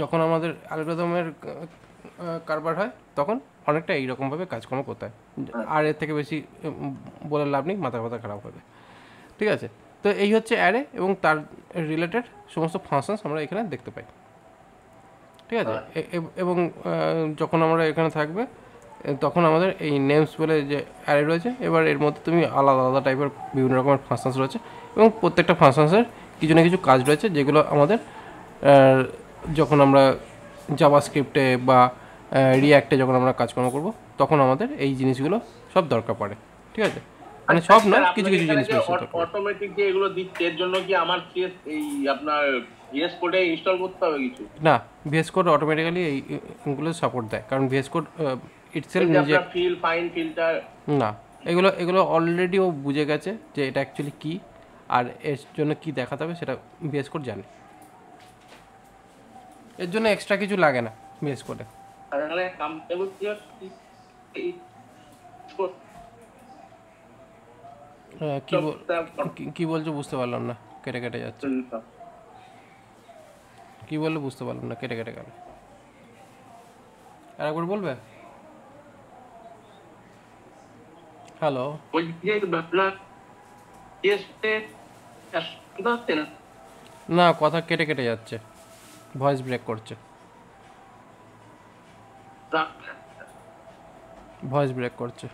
Speaker 2: যখন আমাদের অ্যালগোরিদমের কারবার হয় তখন অনেকটা এইরকমভাবে কাজকর্ম করতে হয়, আর এর থেকে বেশি বলে লাভ নেই, মাথা ব্যথা খারাপ হবে, ঠিক আছে। তো এই হচ্ছে অ্যারে এবং তার রিলেটেড সমস্ত ফাংশনস আমরা এখানে দেখতে পাই, ঠিক আছে। এবং যখন আমরা এখানে থাকবে তখন আমাদের এই নেমস বলে যে অ্যারে রয়েছে, এবার এর মধ্যে তুমি আলাদা আলাদা টাইপের বিভিন্ন রকমের ফাংশনস রয়েছে, এবং প্রত্যেকটা ফাংশনসের কিছু না কিছু কাজ রয়েছে যেগুলো আমাদের যখন আমরা জাভাস্ক্রিপ্টে বা রিঅ্যাক্টে যখন আমরা কাজকর্ম করব তখন আমাদের এই জিনিসগুলো সব দরকার পড়ে, ঠিক আছে। মানে সব না, কিছু কিছু জিনিস
Speaker 1: অটোমেটিক যে এগুলো দিচ্ছে, এর জন্য কি আমার কেস এই আপনার ভিএস কোডে ইনস্টল করতে হবে কিছু?
Speaker 2: না, ভিএস কোড অটোমেটিক্যালি এইগুলো সাপোর্ট দেয়, কারণ ভিএস কোড ইটসেলফ নিজে
Speaker 1: ফিল ফাইন ফিল্টার
Speaker 2: না, এগুলো অলরেডি ও বুঝে গেছে যে এটা অ্যাকচুয়ালি কী আর এর জন্য কী দেখাতে হবে সেটা ভিএস কোড জানে, এর জন্য এক্সট্রা কিছু লাগে না ভিএস কোডে। কি বলছো বুঝতে পারলাম না, কেটে কেটে যাচ্ছে, কি বললে বুঝতে পারলাম না, কেটে কেটে গেল, আর একবার বলবে। হ্যালো, না কথা কেটে কেটে যাচ্ছে, ভয়েস ব্রেক করছে, ভয়েস ব্রেক করছে।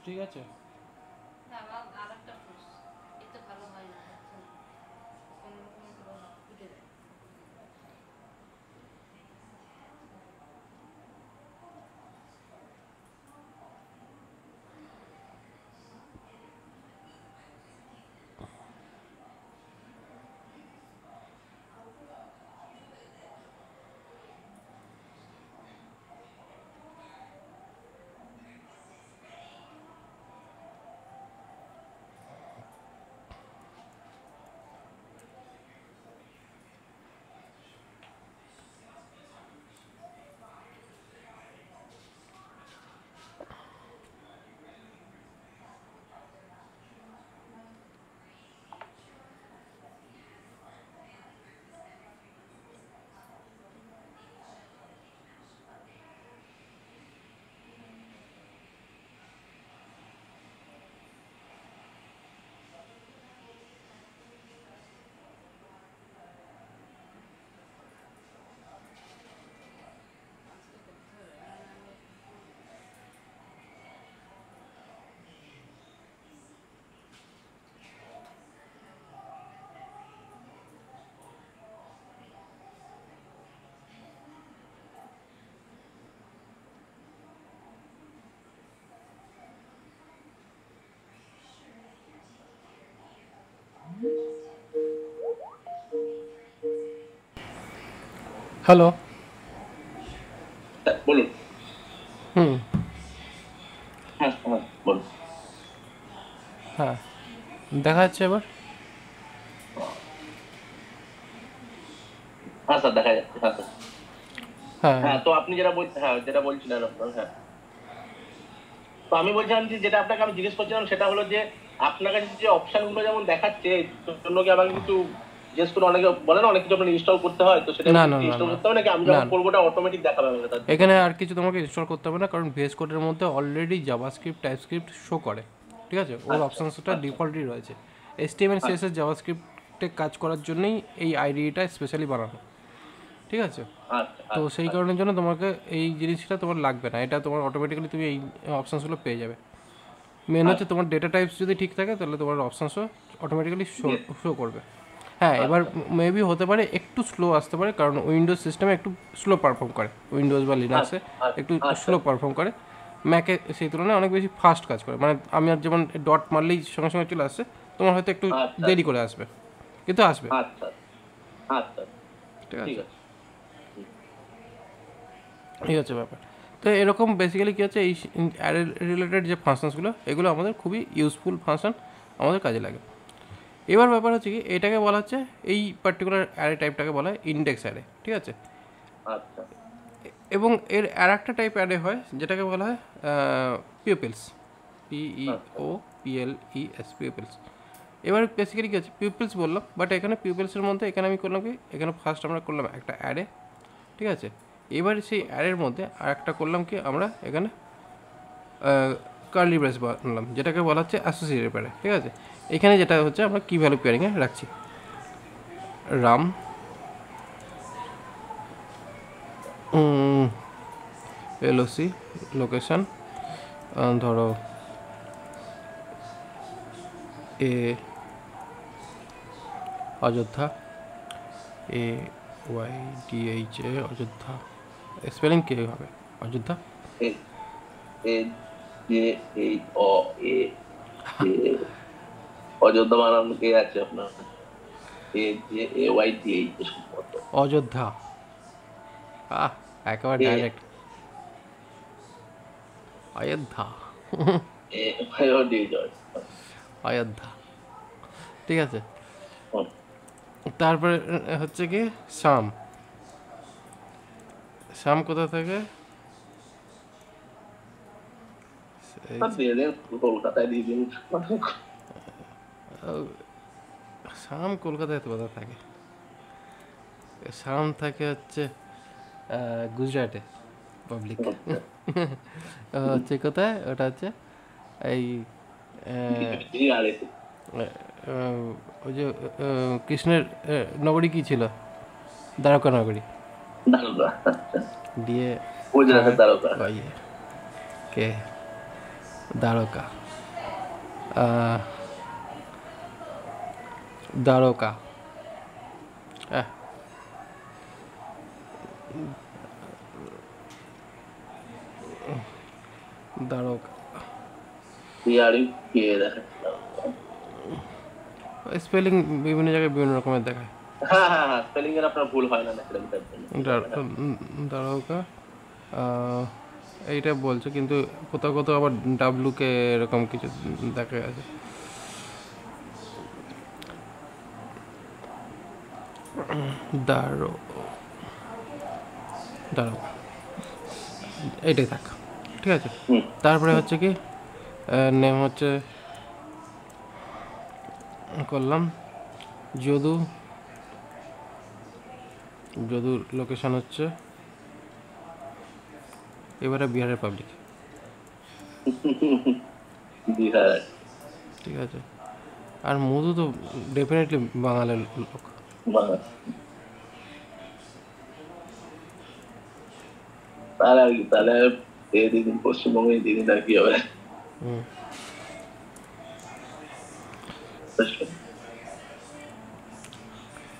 Speaker 2: ঠিক আছে। হ্যালো।
Speaker 1: বলুন।
Speaker 2: হুম।
Speaker 1: হ্যাঁ বলুন।
Speaker 2: হ্যাঁ, দেখা যাচ্ছে এবার?
Speaker 1: হ্যাঁ স্যার দেখা যাচ্ছে। হ্যাঁ স্যার।
Speaker 2: হ্যাঁ
Speaker 1: হ্যাঁ তো আপনি যেটা বলছিলেন আপনার, হ্যাঁ তো আমি বলছিলাম যে যেটা আপনাকে আমি জিজ্ঞেস করছিলাম সেটা হলো যে আপনার কাছে যে অপশন গুলো যেমন দেখাচ্ছে এর জন্য কি আমাকে কিছু জিজ্ঞেস করে, অনেকে বলে না অনেক কিছু আপনার ইনস্টল করতে হয়, তো সেটা
Speaker 2: না না না
Speaker 1: ইনস্টল
Speaker 2: না
Speaker 1: করতে হবে নাকি আমি
Speaker 2: না,
Speaker 1: যখন করবো ওটা অটোমেটিক দেখাবে আমাকে তার জন্য?
Speaker 2: এখানে আর কিছু তোমাকে ইনস্টল করতে হবে না, কারণ ভিএস কোডের মধ্যে অলরেডি জাভাস্ক্রিপ্ট টাইপস্ক্রিপ্ট শো করে। ঠিক আছে, ওর
Speaker 1: আচ্ছা
Speaker 2: অপশানসটা
Speaker 1: আচ্ছা
Speaker 2: ডিফল্টই রয়েছে। HTML CSS জাভাস্ক্রিপ্টে কাজ করার জন্যই এই আইডিটা স্পেশালি বানানো। ঠিক আছে,
Speaker 1: আচ্ছা
Speaker 2: তো
Speaker 1: আচ্ছা
Speaker 2: সেই কারণের জন্য তোমাকে এই জিনিসটা তোমার লাগবে না, এটা তোমার অটোমেটিক্যালি তুমি এই অপশানসগুলো পেয়ে যাবে। মেন হচ্ছে তোমার ডেটা টাইপস যদি ঠিক থাকে তাহলে তোমার অপশানসও অটোমেটিক্যালি শো করবে। হ্যাঁ, এবার মেবি হতে পারে একটু স্লো আসতে পারে, কারণ উইন্ডোজ সিস্টেমে একটু স্লো পারফর্ম করে, উইন্ডোজ বা লিনাক্সে একটু স্লো পারফর্ম করে, ম্যাকে সেই তুলনায় অনেক বেশি ফাস্ট কাজ করে। মানে আমি আর যেমন ডট মারলেই সঙ্গে সঙ্গে চলে আসছে, তোমার হয়তো একটু দেরি করে আসবে, কিন্তু আসবে।
Speaker 1: আচ্ছা আচ্ছা
Speaker 2: ঠিক
Speaker 1: ঠিক
Speaker 2: আছে,
Speaker 1: আছে।
Speaker 2: এই হচ্ছে ব্যাপার। তো এরকম বেসিক্যালি কী হচ্ছে, এই অ্যারে রিলেটেড যে ফাংশনসগুলো এগুলো আমাদের খুবই ইউজফুল ফাংশন, আমাদের কাজে লাগে। এবার ব্যাপার হচ্ছে কি, এটাকে বলা হচ্ছে, এই পার্টিকুলার অ্যারে টাইপটাকে বলা হয় ইন্ডেক্স অ্যারে। ঠিক আছে,
Speaker 1: আচ্ছা
Speaker 2: এবং এর আর একটা টাইপ অ্যারে হয় যেটাকে বলা হয় পিউপিলস, PEOPLES, পিউপিলস। এবার বেসিক্যালি কী হচ্ছে, পিউপিলস বললাম, বাট এখানে পিউপিলসের মধ্যে এখানে আমি করলাম কি, এখানে ফার্স্ট আমরা করলাম একটা অ্যারে। ঠিক আছে, এবার সেই অ্যারের মধ্যে আর একটা করলাম কি, আমরা এখানে কার্লি ব্রেস বানালাম, যেটাকে বলা হচ্ছে অ্যাসোসিয়েটেড অ্যারে। ঠিক আছে, এখানে যেটা হচ্ছে আমরা কি ভ্যালু পেয়ারিংয়ে রাখছি, রাম LOC লোকেশন, ধরো এ অযোধ্যা, AYDHA অযোধ্যা, স্পেলিং কী হবে অযোধ্যা?
Speaker 1: অযোধ্যা বানানো কে আছে আপনার?
Speaker 2: অযোধ্যা, একেবারে ডাইরেক্ট অযোধ্যা। অযোধ্যা, ঠিক আছে। তারপরে হচ্ছে কি শাম, শাম কোথা থেকে,
Speaker 1: কলকাতায় দিয়ে দিন।
Speaker 2: শাম কলকাতায় তো কোথা থাকে, শাম থাকে হচ্ছে গুজরাটে পাবলিক। হচ্ছে কোথায়, ওটা হচ্ছে এই ওই যে কৃষ্ণের নগরী কী ছিল, দ্বারকা নগরী, দিয়ে কে দ্বারকা, দ্বারকা, দ্বারকা। স্পেলিং বিভিন্ন জায়গায় বিভিন্ন রকমের দেখায়।
Speaker 1: হ্যাঁ, স্পেলিং এর আপনার ভুল হয় না
Speaker 2: দ্বারকা এইটা বলছে, কিন্তু কোথাও কোথাও আবার ডাব্লু কে এরকম কিছু দেখা আছে। দ্বারকা এইটাই থাক, ঠিক আছে। তারপরে হচ্ছে কি নেম হচ্ছে করলাম যদু, যদুর লোকেশন হচ্ছে এবারে বিহারের পাবলিক,
Speaker 1: বিহার,
Speaker 2: ঠিক আছে। আর মধু তো ডেফিনেটলি বাঙালির লোক।
Speaker 1: তাহলে আর কি, তাহলে এই দিন পশ্চিমবঙ্গে দিদিন আর কি হবে।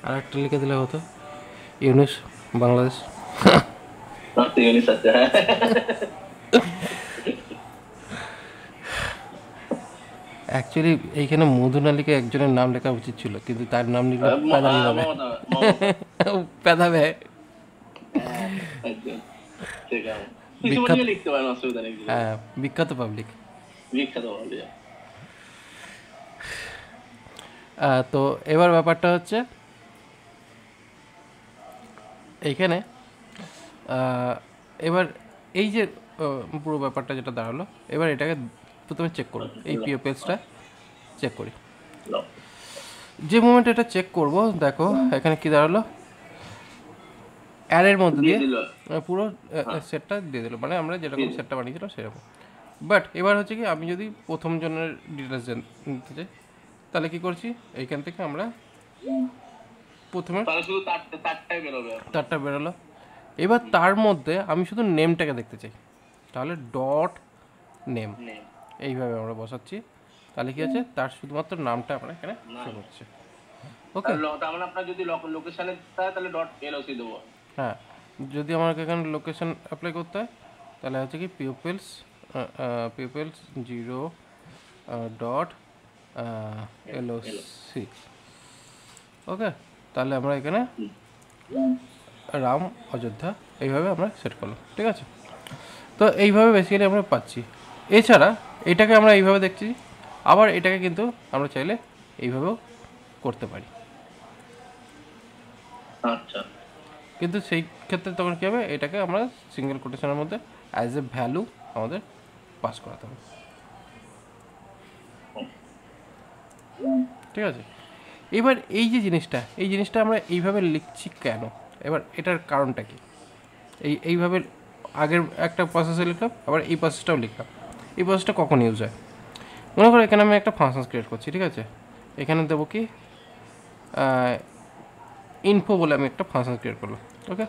Speaker 2: আর একটা লিখে দিলে হতো ইউনুস বাংলাদেশ।
Speaker 1: ইউনিস আছে, হ্যাঁ।
Speaker 2: অ্যাকচুয়ালি এইখানে মধু না লিখে একজনের নাম লেখা উচিত ছিল, কিন্তু তার নাম লিখলে পেদানি হবে, পেদাবে। হ্যাঁ, বিখ্যাত পাবলিক। তো এবার ব্যাপারটা হচ্ছে এইখানে এবার এই যে পুরো ব্যাপারটা যেটা দাঁড়ালো, এবার এটাকে প্রথমে চেক করব, এই পিও পেজটা চেক করি। যে মোমেন্ট এটা চেক করব, দেখো এখানে কি দাঁড়ালো, অ্যারের মধ্যে দিয়ে পুরো সেটটা দিয়ে দিল, মানে আমরা যেরকম সেটটা বানিয়েছিলাম সেরকম। বাট এবার হচ্ছে কি, আমি যদি প্রথম জনের ডিটেলস জানতে চাই, তাহলে কি করছি, এইখান থেকে আমরা প্রথমে তারটা বেরোলো। এবার তার মধ্যে আমি শুধু নেমটাকে দেখতে চাই, তাহলে ডট নেম এইভাবে আমরা বসাচ্ছি। তাহলে কি আছে, তার শুধুমাত্র নামটা আমরা এখানে শো করছে। ওকে,
Speaker 1: আপনার যদি লোকেশনে তাহলে ডট এলওসি দেবো।
Speaker 2: হ্যাঁ, যদি আমাকে এখানে লোকেশন অ্যাপ্লাই করতে হয়, তাহলে হচ্ছে কি পিপলস 0 ডট এলওসি। ওকে, তাহলে আমরা এখানে রাম অযোধ্যা এইভাবে আমরা সেট করলাম, ঠিক আছে। তো এইভাবে বেসিক্যালি আমরা পাচ্ছি। এছাড়া এটাকে আমরা এইভাবে দেখছি, আবার এটাকে কিন্তু আমরা চাইলে এইভাবেও করতে পারি।
Speaker 1: আচ্ছা,
Speaker 2: কিন্তু সেই ক্ষেত্রে তখন কী হবে, এটাকে আমরা সিঙ্গেল কোটেশনের মধ্যে অ্যাজ এ ভ্যালু আমাদের পাস করাতে হবে, ঠিক আছে। এবার এই যে জিনিসটা আমরা এইভাবে লিখছি কেন, এবার এটার কারণটা কি, এইভাবে আগের একটা প্রসেসে লিখলাম, আবার এই প্রসেসটাও লিখলাম। এই প্রসেসটা কখন ইউজ হয়, মনে করো এখানে আমি একটা ফাংশন ক্রিয়েট করছি, ঠিক আছে। এখানে দেবো কি ইনফো বলে আমি একটা ফাংশন ক্রিয়েট করলাম। ওকে,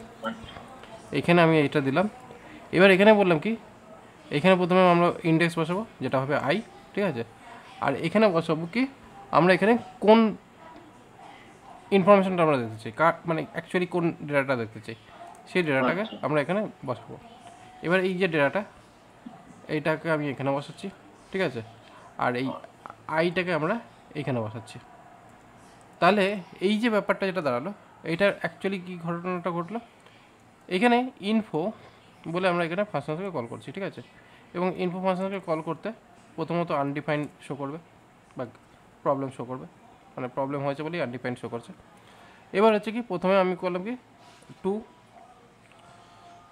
Speaker 2: এখানে আমি এইটা দিলাম। এবার এখানে বললাম কি, এখানে প্রথমে আমরা ইন্ডেক্স বসাবো, যেটা হবে আই, ঠিক আছে। আর এখানে বসাবো কি, আমরা এখানে কোন ইনফরমেশনটা আমরা দেখতে চাই, মানে অ্যাকচুয়ালি কোন ডেটাটা দেখতে চাই, সেই ডেটাটাকে আমরা এখানে বসাবো। এবার এই যে ডেটাটা, এইটাকে আমি এখানে বসাচ্ছি, ঠিক আছে। আর এই আইটাকে আমরা এইখানে বসাচ্ছি। তাহলে এই যে ব্যাপারটা যেটা দাঁড়ালো, এইটার অ্যাকচুয়ালি কী ঘটনাটা ঘটলো, এখানে ইনফো বলে আমরা এখানে ফাংশনকে কল করছি, ঠিক আছে। এবং ইনফো ফাংশনকে কল করতে প্রথমত আনডিফাইন শো করবে বা প্রবলেম শো করবে, মানে প্রবলেম হয়েছে বলেই আনডিফাইন শো করছে। এবার হচ্ছে কি, প্রথমে আমি করলাম কি 2,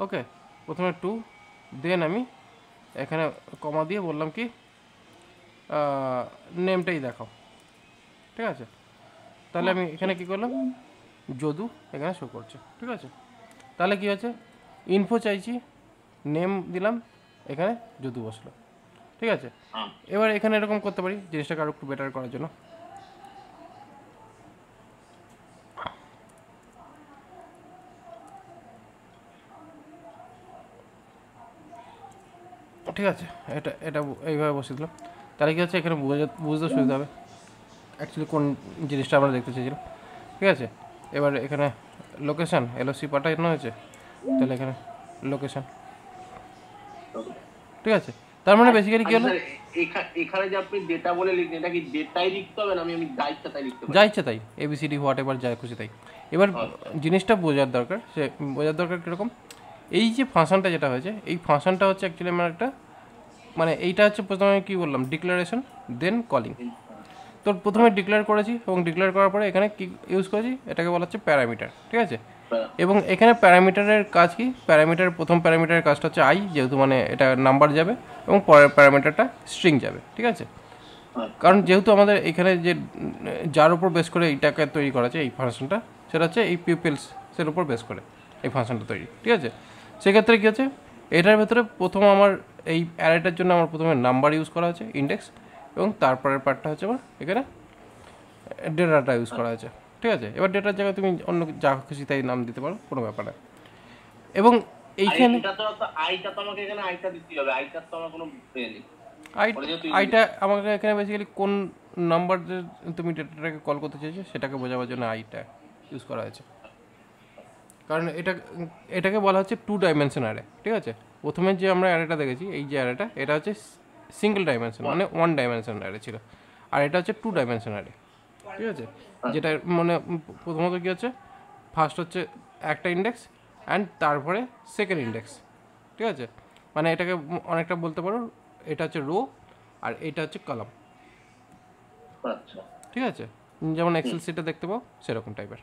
Speaker 2: ওকে, প্রথমে 2, দেন আমি এখানে কমা দিয়ে বললাম কি নেমটাই দেখাও, ঠিক আছে। তাহলে আমি এখানে কি করলাম, যদু এখানে শো করছে, ঠিক আছে। তাহলে কি হচ্ছে, ইনফো চাইছি, নেম দিলাম, এখানে যদু বসলো, ঠিক আছে। এবার এখানে এরকম করতে পারি জিনিসটাকে আরও একটু বেটার করার জন্য। ঠিক আছে, এটা এটা এইভাবে বসিয়ে দিলাম। তাহলে কি হচ্ছে এখানে বুঝতে সুবিধা হবে অ্যাকচুয়ালি কোন জিনিসটা আমরা দেখতে চেয়েছিলাম। ঠিক আছে, এবার এখানে লোকেশান এলওসি পাঠানো হয়েছে, তাহলে এখানে লোকেশান। ঠিক আছে, তার মানে বেসিক্যালি কী হলো,
Speaker 1: এখানে যে আপনি ডেটা বলে লিখছেন, এটা কি ডেটাই লিখতে হবে না আমি যা ইচ্ছা তাই লিখতে পারি?
Speaker 2: যা ইচ্ছা তাই, এবিসিডি হোয়াট এভার যা খুশি তাই। এবার জিনিসটা বোঝার দরকার, কীরকম, এই যে ফাংশনটা যেটা হয়েছে, এই ফাংশনটা হচ্ছে অ্যাকচুয়ালি আমার একটা, মানে এইটা হচ্ছে প্রথমে কী বললাম, ডিক্লারেশন দেন কলিং। তো প্রথমে ডিক্লেয়ার করেছি এবং ডিক্লেয়ার করার পরে এখানে কি ইউজ করেছি, এটাকে বলা হচ্ছে প্যারামিটার। ঠিক আছে, এবং এখানে প্যারামিটারের কাজ কি, প্রথম প্যারামিটারের কাজটা হচ্ছে আই, যেহেতু মানে এটা নাম্বার যাবে, এবং পরের প্যারামিটারটা স্ট্রিং যাবে। ঠিক আছে, কারণ যেহেতু আমাদের এখানে যে যার উপর বেস করে এইটাকে তৈরি করা আছে এই ফাংশনটা, সেটা হচ্ছে এই পিপলসের উপর বেস করে এই ফাংশনটা তৈরি। ঠিক আছে, সেক্ষেত্রে কী হচ্ছে, এটার ভেতরে প্রথম আমার এই অ্যারেটার জন্য আমার প্রথমে নাম্বার ইউজ করা আছে, ইন্ডেক্স, এবং তারপরের পার্টটা হচ্ছে আমার এখানে ডেটাটা ইউজ করা আছে। ঠিক আছে, এবার ডেটার জায়গায় তুমি অন্য যা খুশি তাই নাম দিতে পারো, কোনো ব্যাপার না। এবং এইখানে
Speaker 1: আইটা তো আমাকে এখানে আইটা দিতে হবে, আইটা তো আমার কোনো নেই।
Speaker 2: আইটা আমাকে এখানে বেসিক্যালি কোন নাম্বার তুমি ডেটাটাকে কল করতে চাইছো সেটাকে বোঝাবার জন্য আইটা ইউজ করা হয়েছে। কারণ এটাকে বলা হচ্ছে 2 ডাইমেনশন অ্যারে। ঠিক আছে, প্রথমে যে আমরা অ্যারেটা দেখেছি, এই যে অ্যারেটা, এটা হচ্ছে সিঙ্গেল ডাইমেনশন, মানে 1 ডাইমেনশন অ্যারে ছিল, আর এটা হচ্ছে 2 ডাইমেনশন অ্যারে। ঠিক আছে, যেটা মানে প্রথমত কী হচ্ছে, ফার্স্ট হচ্ছে একটা ইন্ডেক্স অ্যান্ড তারপরে সেকেন্ড ইন্ডেক্স। ঠিক আছে, মানে এটাকে অনেকটা বলতে পারো, এটা হচ্ছে রো আর এটা হচ্ছে কলাম। ঠিক আছে, যেমন এক্সেল শিটে দেখতে পাও সেরকম টাইপের।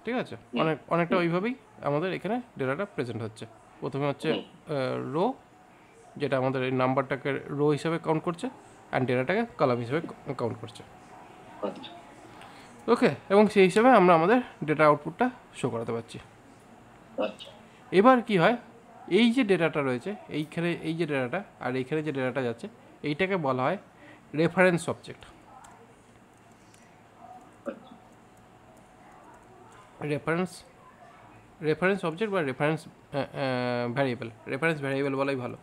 Speaker 2: ঠিক আছে, অনেকটা ওইভাবেই আমাদের এখানে ডেটাটা প্রেজেন্ট হচ্ছে। প্রথমে হচ্ছে রো, যেটা আমাদের এই নাম্বারটাকে রো হিসাবে কাউন্ট করছে, অ্যান্ড ডেটাটাকে কলাম হিসাবে কাউন্ট করছে। ওকে, এবং সেই হিসাবে আমরা আমাদের ডেটা আউটপুটটা শো করাতে পারছি। এবার কি হয়, এই যে ডেটাটা রয়েছে এইখানে, এই যে ডেটাটা আর এইখানে যে ডেটাটা যাচ্ছে, এইটাকে বলা হয় রেফারেন্স অবজেক্ট। রেফারেন্স অবজেক্ট বা রেফারেন্স ভ্যারিয়েবল বলাই ভালো।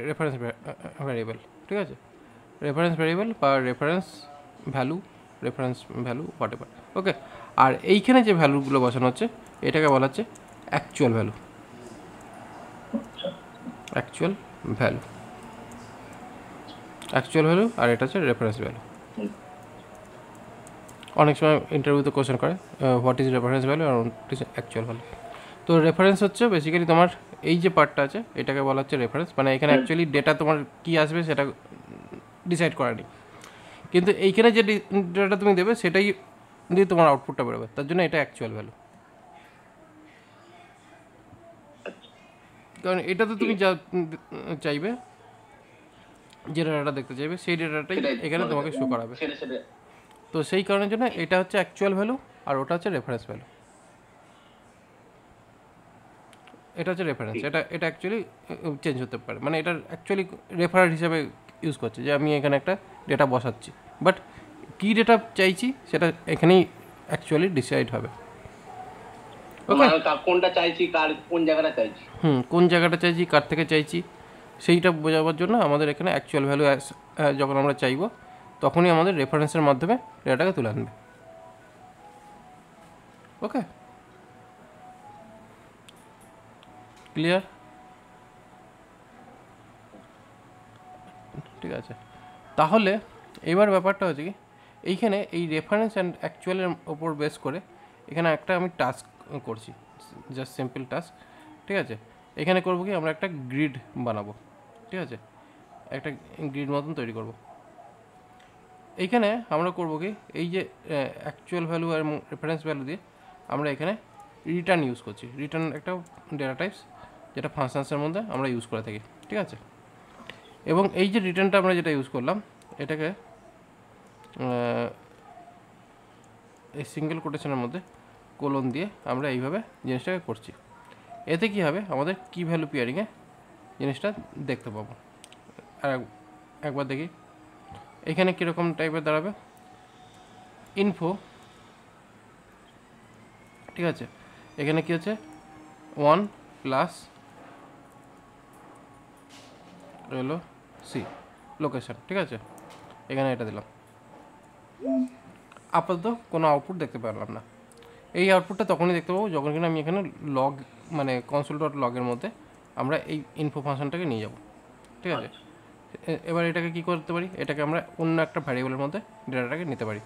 Speaker 2: Reference variable. ঠিক আছে, রেফারেন্স ভ্যারিয়েবল বা রেফারেন্স ভ্যালু হোয়াট এভার। ওকে, আর এইখানে যে ভ্যালুগুলো বসানো হচ্ছে এটাকে বলা হচ্ছে অ্যাকচুয়াল ভ্যালু। আর এটা হচ্ছে রেফারেন্স ভ্যালু। অনেক সময় ইন্টারভিউতে কোশ্চেন করে হোয়াট ইজ রেফারেন্স ভ্যালু আর হোয়াট ইজ অ্যাকচুয়াল ভ্যালু। তো রেফারেন্স হচ্ছে বেসিক্যালি তোমার এই যে পার্টটা আছে এটাকে বলা হচ্ছে রেফারেন্স, মানে এখানে অ্যাকচুয়ালি ডেটা তোমার কী আসবে সেটা ডিসাইড করা নেই, কিন্তু এইখানে যে ডেটা তুমি দেবে সেটাই দিয়ে তোমার আউটপুটটা বেরোবে, তার জন্য এটা অ্যাকচুয়াল ভ্যালু। কারণ এটা তো তুমি যা চাইবে, যে ডেটাটা দেখতে চাইবে সেই ডেটাটাই এখানে তোমাকে শো করাবে। তো সেই কারণের জন্য এটা হচ্ছে অ্যাকচুয়াল ভ্যালু আর ওটা হচ্ছে রেফারেন্স ভ্যালু। এটা হচ্ছে রেফারেন্স, এটা অ্যাকচুয়ালি চেঞ্জ হতে পারে, মানে এটা অ্যাকচুয়ালি রেফারেন্স হিসাবে ইউজ করছে যে আমি এখানে একটা ডেটা বসাচ্ছি, বাট কী ডেটা চাইছি সেটা এখানেই অ্যাকচুয়ালি ডিসাইড হবে। ওকে,
Speaker 1: কোনটা চাইছি, কোন জায়গাটা চাইছি,
Speaker 2: কোন জায়গাটা চাইছি, কার থেকে চাইছি, সেইটা বোঝাবার জন্য আমাদের এখানে অ্যাকচুয়াল ভ্যালু যখন আমরা চাইবো তখনই আমাদের রেফারেন্সের মাধ্যমে ডেটাটাকে তুলে আনবে। ওকে, ক্লিয়ার? ঠিক আছে, তাহলে এবার ব্যাপারটা হচ্ছে কি, এইখানে এই রেফারেন্স অ্যান্ড অ্যাকচুয়ালের ওপর বেস করে এখানে একটা আমি টাস্ক করছি, জাস্ট সিম্পল টাস্ক। ঠিক আছে, এখানে করবো কি, আমরা একটা গ্রিড বানাবো। ঠিক আছে, একটা গ্রিড মতন তৈরি করব। এইখানে আমরা করবো কি, এই যে অ্যাকচুয়াল ভ্যালু আর রেফারেন্স ভ্যালু দিয়ে আমরা এখানে রিটার্ন ইউজ করছি। রিটার্ন একটা ডেটা টাইপস যেটা ফাংশনসের মধ্যে আমরা ইউজ করে থাকি। ঠিক আছে, এবং এই যে রিটার্নটা আমরা যেটা ইউজ করলাম এটাকে এই সিঙ্গেল কোটেশনের মধ্যে কোলন দিয়ে আমরা এইভাবে জিনিসটাকে করছি। এতে কী হবে, আমাদের কি ভ্যালু পেয়ারিংয়ে জিনিসটা দেখতে পাবো। আর একবার দেখি এখানে কীরকম টাইপের দাঁড়াবে, ইনফো। ঠিক আছে, এখানে কি হচ্ছে 1 প্লাস হলো সি লোকেশন, ঠিক আছে, এখানে এটা দিলাম। আপাতত কোনো আউটপুট দেখতে পেলাম না। এই আউটপুটটা তখনই দেখতে পাবো যখন কিনা আমি এখানে লগ মানে কনসোল ডট লগের মধ্যে আমরা এই ইনফো ফাংশনটাকে নিয়ে যাব, ঠিক আছে। এবার এটাকে কি করতে পারি, এটাকে আমরা অন্য একটা ভ্যারিয়েবলের মধ্যে ডেটাটাকে নিতে পারি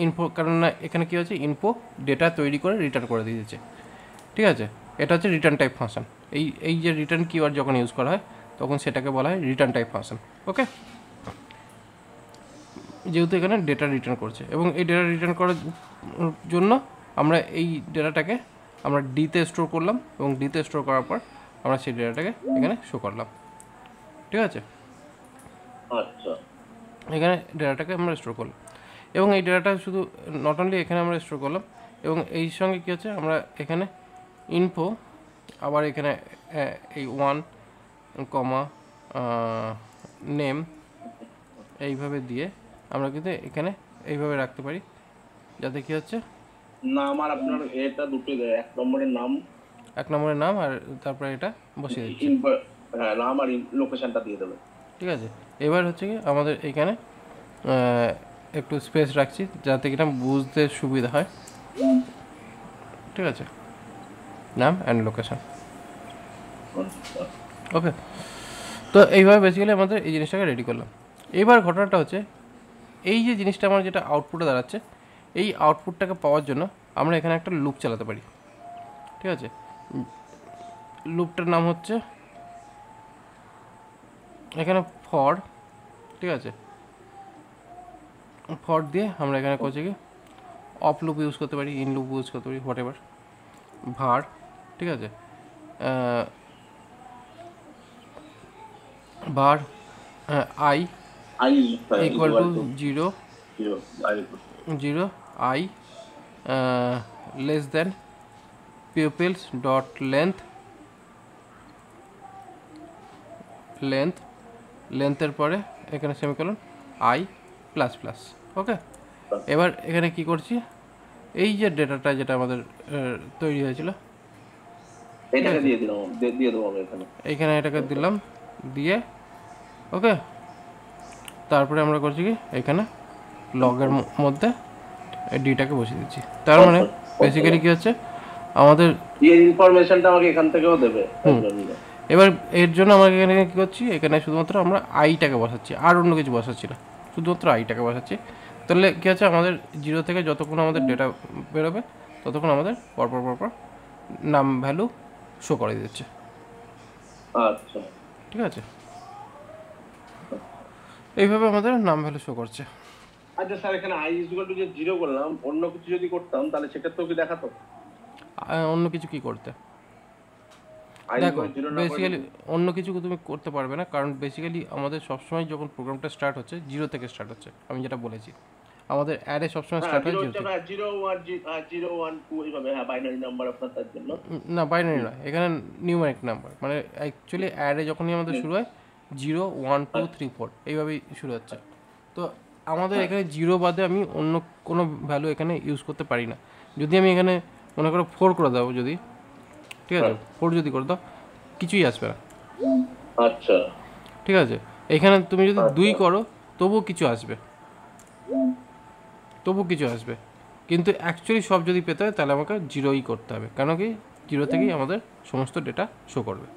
Speaker 2: ইনফো, কারণ না এখানে কী হচ্ছে ইনফো ডেটা তৈরি করে রিটার্ন করে দিয়ে দিচ্ছে, ঠিক আছে। এটা হচ্ছে রিটার্ন টাইপ ফাংশন। এই যে রিটার্ন কিওয়ার্ড যখন ইউজ করা হয় তখন সেটাকে বলা হয় রিটার্ন টাইপ ফাংশন, ওকে। যেহেতু এখানে ডেটা রিটার্ন করছে এবং এই ডেটা রিটার্ন করার জন্য আমরা এই ডেটাটাকে আমরা ডিতে স্টোর করলাম এবং ডিতে স্টোর করার পর আমরা সেই ডেটাটাকে এখানে শো করলাম, ঠিক আছে।
Speaker 1: আচ্ছা,
Speaker 2: এখানে ডেটাটাকে আমরা স্টোর করলাম এবং এই ডেটাটা শুধু নট অনলি এখানে আমরা স্টোর করলাম এবং এই সঙ্গে কী হচ্ছে আমরা এখানে ইনফো আবার এখানে এই 1 কমা নেম এইভাবে দিয়ে আমরা কিন্তু এখানে এইভাবে রাখতে পারি যাতে কী হচ্ছে
Speaker 1: নাম আর আপনার এটা দুটো দেয়, 1 নম্বরের নাম,
Speaker 2: 1 নম্বরের নাম আর তারপরে এটা বসিয়ে দিচ্ছি,
Speaker 1: হ্যাঁ, নাম আর লোকেশনটা দিয়ে দেবে,
Speaker 2: ঠিক আছে। এবার হচ্ছে কি আমাদের এখানে একটু স্পেস রাখছি যাতে কিনা বুঝতে সুবিধা হয়, ঠিক আছে, নাম অ্যান্ড লোকেশন, ওকে। তো এইভাবে বেসিক্যালি আমাদের এই জিনিসটাকে রেডি করলাম। এবার ঘটনাটা হচ্ছে এই যে জিনিসটা আমার যেটা আউটপুটে দাঁড়াচ্ছে এই আউটপুটটাকে পাওয়ার জন্য আমরা এখানে একটা লুপ চালাতে পারি, ঠিক আছে। লুপটার নাম হচ্ছে এখানে ফর, ঠিক আছে। ফর দিয়ে আমরা এখানে করছি কি অফ লুপ ইউজ করতে পারি, ইন লুপ ইউজ করতে পারি, হোয়াট এভার, ভার, ঠিক আছে। Var i equal to 0 i less than peoples dot লেন্থের পরে এখানে semicolon i plus plus, okay. এবার এখানে কি করছি এই যে ডেটাটা যেটা আমাদের তৈরি হয়েছিল
Speaker 1: এটাকে দিয়ে দেবো আমি
Speaker 2: এইখানে এটাকে দিলাম দিয়ে, ওকে। তারপরে আমরা করছি কি এখানে লগের মধ্যে ডিটাকে বসিয়ে দিচ্ছি। তার মানে বেসিক্যালি কি হচ্ছে আমাদের
Speaker 1: এই ইনফরমেশনটা আমাকে এখান থেকেও দেবে।
Speaker 2: এবার এর জন্য আমরা এখানে কী করছি এখানে শুধুমাত্র আমরা আইটাকে বসাচ্ছি, আর অন্য কিছু বসাচ্ছি না, শুধুমাত্র আইটাকে বসাচ্ছি। তাহলে কী হচ্ছে আমাদের 0 থেকে যতক্ষণ আমাদের ডেটা বেরোবে ততক্ষণ আমাদের পরপর নাম ভ্যালু শো করে দিচ্ছে,
Speaker 1: আচ্ছা,
Speaker 2: ঠিক আছে। এইভাবে আমাদের নাম ভ্যালু শো করছে।
Speaker 1: আচ্ছা স্যার, এখানে আই ইকুয়াল টু যে 0 করলাম, অন্য কিছু যদি করতাম তাহলে সেক্ষেত্রেও কি দেখাতো?
Speaker 2: অন্য কিছু কি করতে, দেখো বেসিক্যালি অন্য কিছু তুমি করতে পারবে না, কারণ বেসিক্যালি আমাদের সবসময় যখন প্রোগ্রামটা স্টার্ট হচ্ছে 0 থেকে স্টার্ট হচ্ছে। আমি যেটা বলেছি আমাদের অ্যারে সবসময় স্টার্ট হয় 0 থেকে।
Speaker 1: 0 1 0 1 2 এইভাবে, হ্যাঁ, বাইনারি নাম্বার আপনার তার জন্য
Speaker 2: না, বাইনারি নয়, এখানে নিউমেরিক নাম্বার, মানে অ্যাকচুয়ালি অ্যারে যখনই আমাদের শুরু হয় 0 1 2 3 4 এইভাবেই শুরু হচ্ছে। তো আমাদের এখানে 0 বাদে আমি অন্য কোনো ভ্যালু এখানে ইউজ করতে পারি না। যদি আমি এখানে মনে করো 4 করে দাও যদি, ঠিক আছে, 4 যদি করে দাও কিছুই আসবে না,
Speaker 1: আচ্ছা,
Speaker 2: ঠিক আছে। এখানে তুমি যদি 2 করো তবুও কিছু আসবে, কিন্তু অ্যাকচুয়ালি সব যদি পেতে হয় তাহলে আমাকে 0ই করতে হবে, কেন কি 0 থেকেই আমাদের সমস্ত ডেটা শো করবে।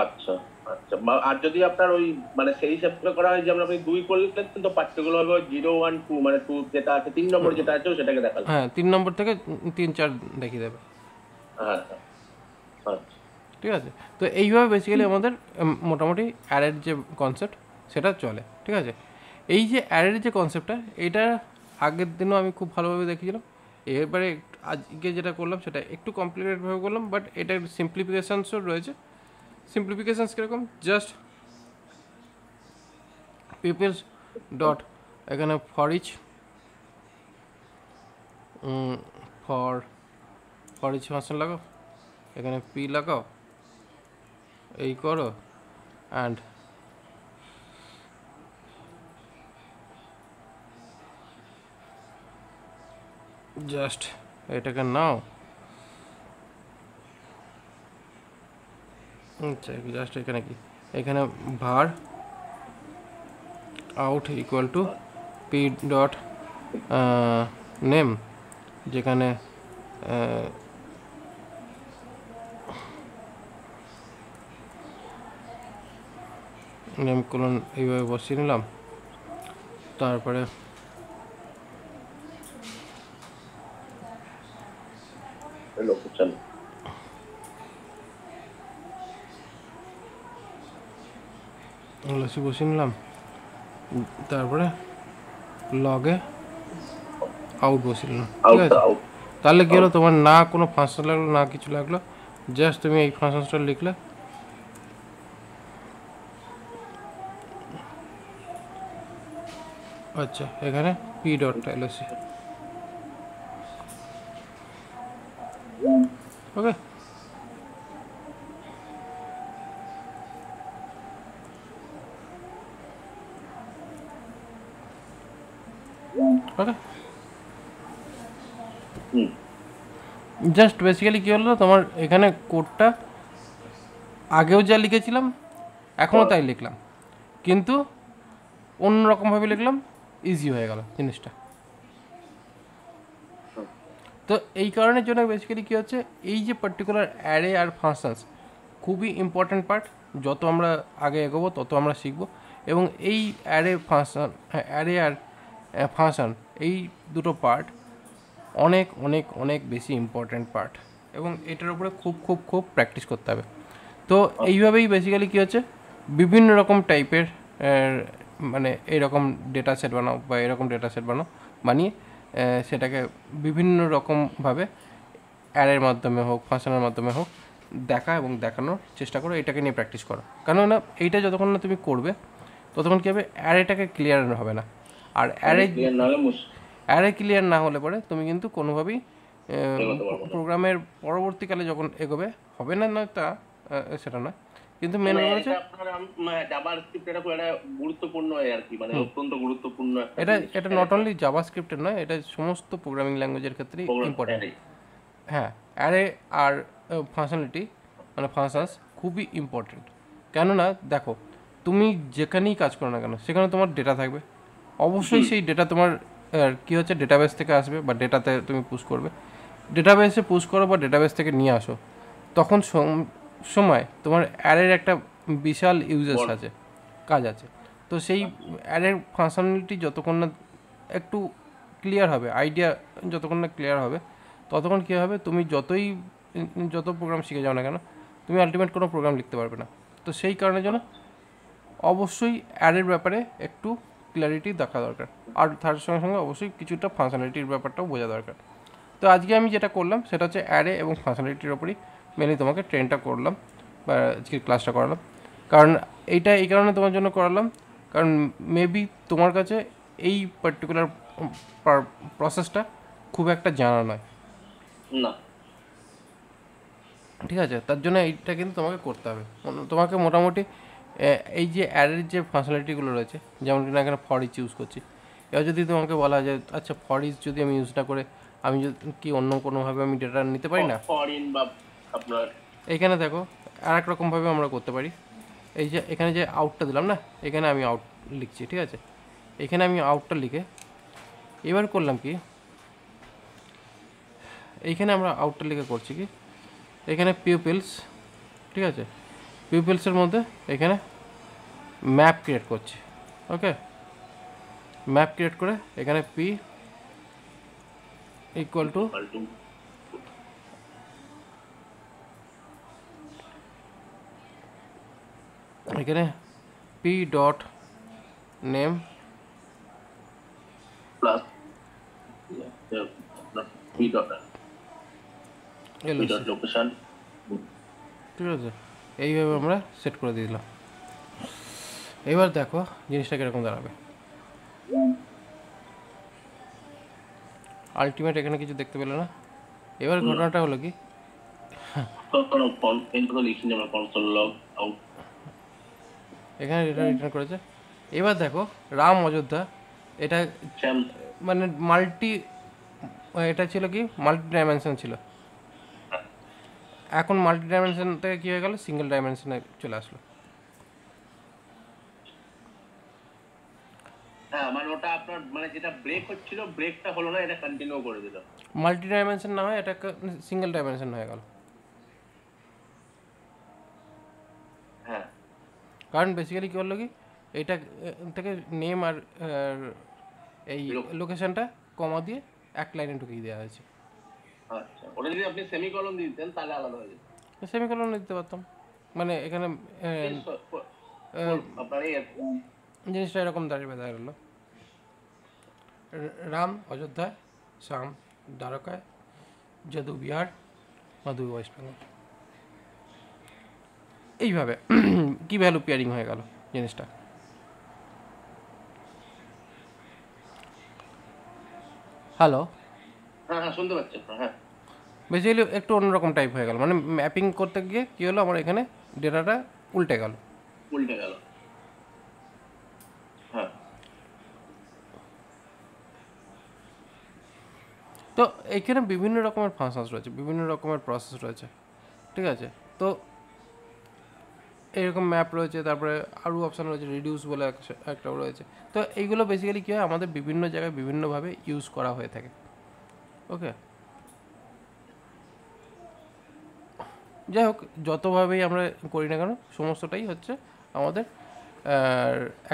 Speaker 1: আচ্ছা আচ্ছা, আর যদি আপনার ওই মানে সেই হিসাবে করা হয় যে আমরা 2 করলে কিন্তু পার্টিকুলার হবে 0 1 2 মানে 2 যেটা আছে 3 নম্বর যেটা আছে সেটাকে দেখাবে,
Speaker 2: হ্যাঁ 3 নম্বর থেকে 3 4 দেখিয়ে দেবে,
Speaker 1: হ্যাঁ, আচ্ছা,
Speaker 2: ঠিক আছে। তো এইভাবে বেসিক্যালি আমাদের মোটামুটি অ্যারের যে কনসেপ্ট সেটা চলে, ঠিক আছে। এই যে অ্যারের যে কনসেপ্টটা এটা আগের দিনও আমি খুব ভালোভাবে দেখেছিলাম, এবারে আজকে যেটা করলাম সেটা একটু কমপ্লিকেটেডভাবে করলাম, বাট এটার সিম্পলিফিকেশানসও রয়েছে। সিম্পলিফিকেশানস কীরকম, জাস্ট পিপলস ডট এখানে ফর ইচ ফাংশন লাগাও, এখানে পি লাগাও, এই করো অ্যান্ড জাস্ট এটাকে নাও, আচ্ছা জাস্ট এখানে কি, এখানে var out equal to P dot name, যেখানে নেম কোলন এইভাবে বসিয়ে নিলাম। তারপরে
Speaker 1: লোকেশন
Speaker 2: বসিয়ে নিলাম, তারপরে লগে আউট বসিয়ে নিলাম, ঠিক আছে। তাহলে কি হলো, তোমার না কোনো ফাংশন লাগলো না কিছু লাগলো, জাস্ট তুমি এই ফাংশনসটা লিখলে, আচ্ছা এখানে পি ডট এলএসি, ওকে। ওকে, জাস্ট বেসিক্যালি কী হলো, তোমার এখানে কোডটা আগেও যা লিখেছিলাম এখনও তাই লিখলাম, কিন্তু অন্যরকমভাবে লিখলাম, ইজি হয়ে গেল জিনিসটা। তো এই কারণের জন্য বেসিক্যালি কী হচ্ছে, এই যে পার্টিকুলার অ্যারে আর ফাংশনস খুবই ইম্পর্ট্যান্ট পার্ট, যত আমরা আগে এগোবো তত আমরা শিখবো। এবং এই অ্যারে আর ফাংশন, এই দুটো পার্ট অনেক অনেক অনেক বেশি ইম্পর্ট্যান্ট পার্ট, এবং এটার উপরে খুব খুব খুব প্র্যাকটিস করতে হবে। তো এইভাবেই বেসিক্যালি কী হচ্ছে, বিভিন্ন রকম টাইপের মানে এইরকম ডেটা সেট বানাও বা এরকম ডেটা সেট বানিয়ে সেটাকে বিভিন্ন রকমভাবে অ্যারের মাধ্যমে হোক ফাংশনের মাধ্যমে হোক দেখা এবং দেখানোর চেষ্টা করো, এটাকে নিয়ে প্র্যাকটিস করো। কেননা এইটা যতক্ষণ না তুমি করবে ততক্ষণ কী হবে, অ্যারেটাকে ক্লিয়ার হবে না। আর অ্যারে ক্লিয়ার না হলে পরে তুমি কিন্তু কোনোভাবেই প্রোগ্রামের পরবর্তীকালে যখন এগোবে হবে না, নয় তা সেটা নয়, কিন্তু মেন হচ্ছে
Speaker 1: গুরুত্বপূর্ণ আর কি, মানে অত্যন্ত গুরুত্বপূর্ণ।
Speaker 2: এটা নট অনলি জাভাস্ক্রিপ্টের নয়, এটা সমস্ত প্রোগ্রামিং ল্যাঙ্গুয়েজের ক্ষেত্রেই ইম্পর্টেন্ট। হ্যাঁ, অ্যারে আর ফাংশনালিটি মানে ফাংশনস খুবই ইম্পর্টেন্ট। কেননা দেখো, তুমি যেখানেই কাজ করো না কেন সেখানে তোমার ডেটা থাকবে, অবশ্যই সেই ডেটা তোমার কী হচ্ছে ডেটাবেস থেকে আসবে বা ডেটাতে তুমি পুশ করবে, ডেটাবেসে পুশ করো বা ডেটাবেস থেকে নিয়ে আসো, তখন সময় তোমার অ্যারের একটা বিশাল ইউজেস আছে, কাজ আছে। তো সেই অ্যারের ফাংশনালিটি যতক্ষণ না একটু ক্লিয়ার হবে, আইডিয়া যতক্ষণ না ক্লিয়ার হবে, ততক্ষণ কী হবে, তুমি যত প্রোগ্রাম শিখে যাও না কেন তুমি আলটিমেট কোনো প্রোগ্রাম লিখতে পারবে না। তো সেই কারণের জন্য অবশ্যই অ্যারের ব্যাপারে একটু ক্ল্যারিটি দেখা দরকার, আর তার সঙ্গে সঙ্গে অবশ্যই কিছুটা ফাংশনালিটির ব্যাপারটাও বোঝা দরকার। তো আজকে আমি যেটা করলাম সেটা হচ্ছে অ্যারে এবং ফাংশনালিটির ওপরই মেনলি তোমাকে ট্রেনটা করলাম বা আজকের ক্লাসটা করালাম। কারণ এইটা এই কারণে তোমার জন্য করালাম, কারণ মেবি তোমার কাছে এই পার্টিকুলার প্রসেসটা খুব একটা জানা নয়
Speaker 1: না,
Speaker 2: ঠিক আছে। তার জন্য এইটা কিন্তু তোমাকে করতে হবে, তোমাকে মোটামুটি এই যে অ্যারের যে ফাংশনালিটিগুলো রয়েছে, যেমন কিনা এখানে ফর ইচ ইউজ করছি, এবার যদি তোমাকে বলা যায় আচ্ছা ফর ইচ যদি আমি ইউজ না করে আমি যদি কি অন্য কোনোভাবে আমি ডেটা নিতে পারি না,
Speaker 1: আপনার
Speaker 2: এইখানে দেখো আর এক রকমভাবে আমরা করতে পারি। এই যে এখানে যে আউটটা দিলাম না, এখানে আমি আউট লিখছি, ঠিক আছে। এখানে আমি আউটটা লিখে এবার করলাম কি, এইখানে আমরা আউটটা লিখে করছি কি, এখানে পিউপিলস, ঠিক আছে, পিউপিলসের মধ্যে এখানে ম্যাপ ক্রিয়েট করছি, ওকে। ম্যাপ ক্রিয়েট করে এখানে পি ইকুয়াল টু এখানে P dot name
Speaker 1: plus location,
Speaker 2: ঠিক আছে। এইভাবে আমরা সেট করে দিয়ে দিলাম। এবার দেখো জিনিসটা কীরকম দাঁড়াবে। আলটিমেট এখানে কিছু দেখতে পেলে না। এবার ঘটনাটা হলো কি, এখানে রিটার্ন করেছে। এবার দেখো রাম অযোধ্যা, এটা মানে এটা ছিল কি মাল্টি ডাইমেনশন ছিল, এখন মাল্টি ডাইমেনশন থেকে কী হয়ে গেল সিঙ্গেল ডাইমেনশনে চলে আসলো।
Speaker 1: হ্যাঁ মানে ওটা আপনার মানে যেটা ব্রেক হচ্ছিল ব্রেকটা হলো না, এটা কন্টিনিউ করে দিল।
Speaker 2: মাল্টি ডাইমেনশন না হয় এটা সিঙ্গেল ডাইমেনশন হয়ে গেল।
Speaker 1: হ্যাঁ
Speaker 2: কারণ বেসিক্যালি কী হলো কি এটা থেকে নেম আর এই লোকেশনটা কমা দিয়ে এক লাইনে ঢুকিয়ে দেওয়া হয়েছে।
Speaker 1: আচ্ছা, ওটা যদি আপনি সেমিকলন দিতেন তাহলে আলাদা হয়ে যেত।
Speaker 2: সেমিকলন দিতে পারতাম, মানে এখানে
Speaker 1: আপনার এই
Speaker 2: জিনিসটা এরকম দাঁড়িয়ে দেখা গেলো রাম অযোধ্যায়, শ্যাম দ্বারকায়, যদু বিহার, মধু ওয়েস্ট বেঙ্গল, এইভাবে কি ভ্যালু পেয়ারিং হয়ে গেল জিনিসটা। হ্যালো,
Speaker 1: হ্যাঁ হ্যাঁ শুনতে পাচ্ছি আপনার, হ্যাঁ
Speaker 2: বেসিক্যালি একটু অন্যরকম টাইপ হয়ে গেল, মানে ম্যাপিং করতে গিয়ে কী হলো আমার এখানে ডেটাটা উল্টে গেল।
Speaker 1: উল্টে গেল, হ্যাঁ।
Speaker 2: তো এইখানে বিভিন্ন রকমের ফাংশনস রয়েছে, বিভিন্ন রকমের প্রসেস রয়েছে, ঠিক আছে। তো এরকম ম্যাপ রয়েছে, তারপরে আরও অপশান রয়েছে, রিডিউস বলে একটাও রয়েছে। তো এইগুলো বেসিক্যালি কী হয় আমাদের বিভিন্ন জায়গায় বিভিন্নভাবে ইউজ করা হয়ে থাকে। ওকে, যাই হোক যতভাবেই আমরা করি না কেন সমস্তটাই হচ্ছে আমাদের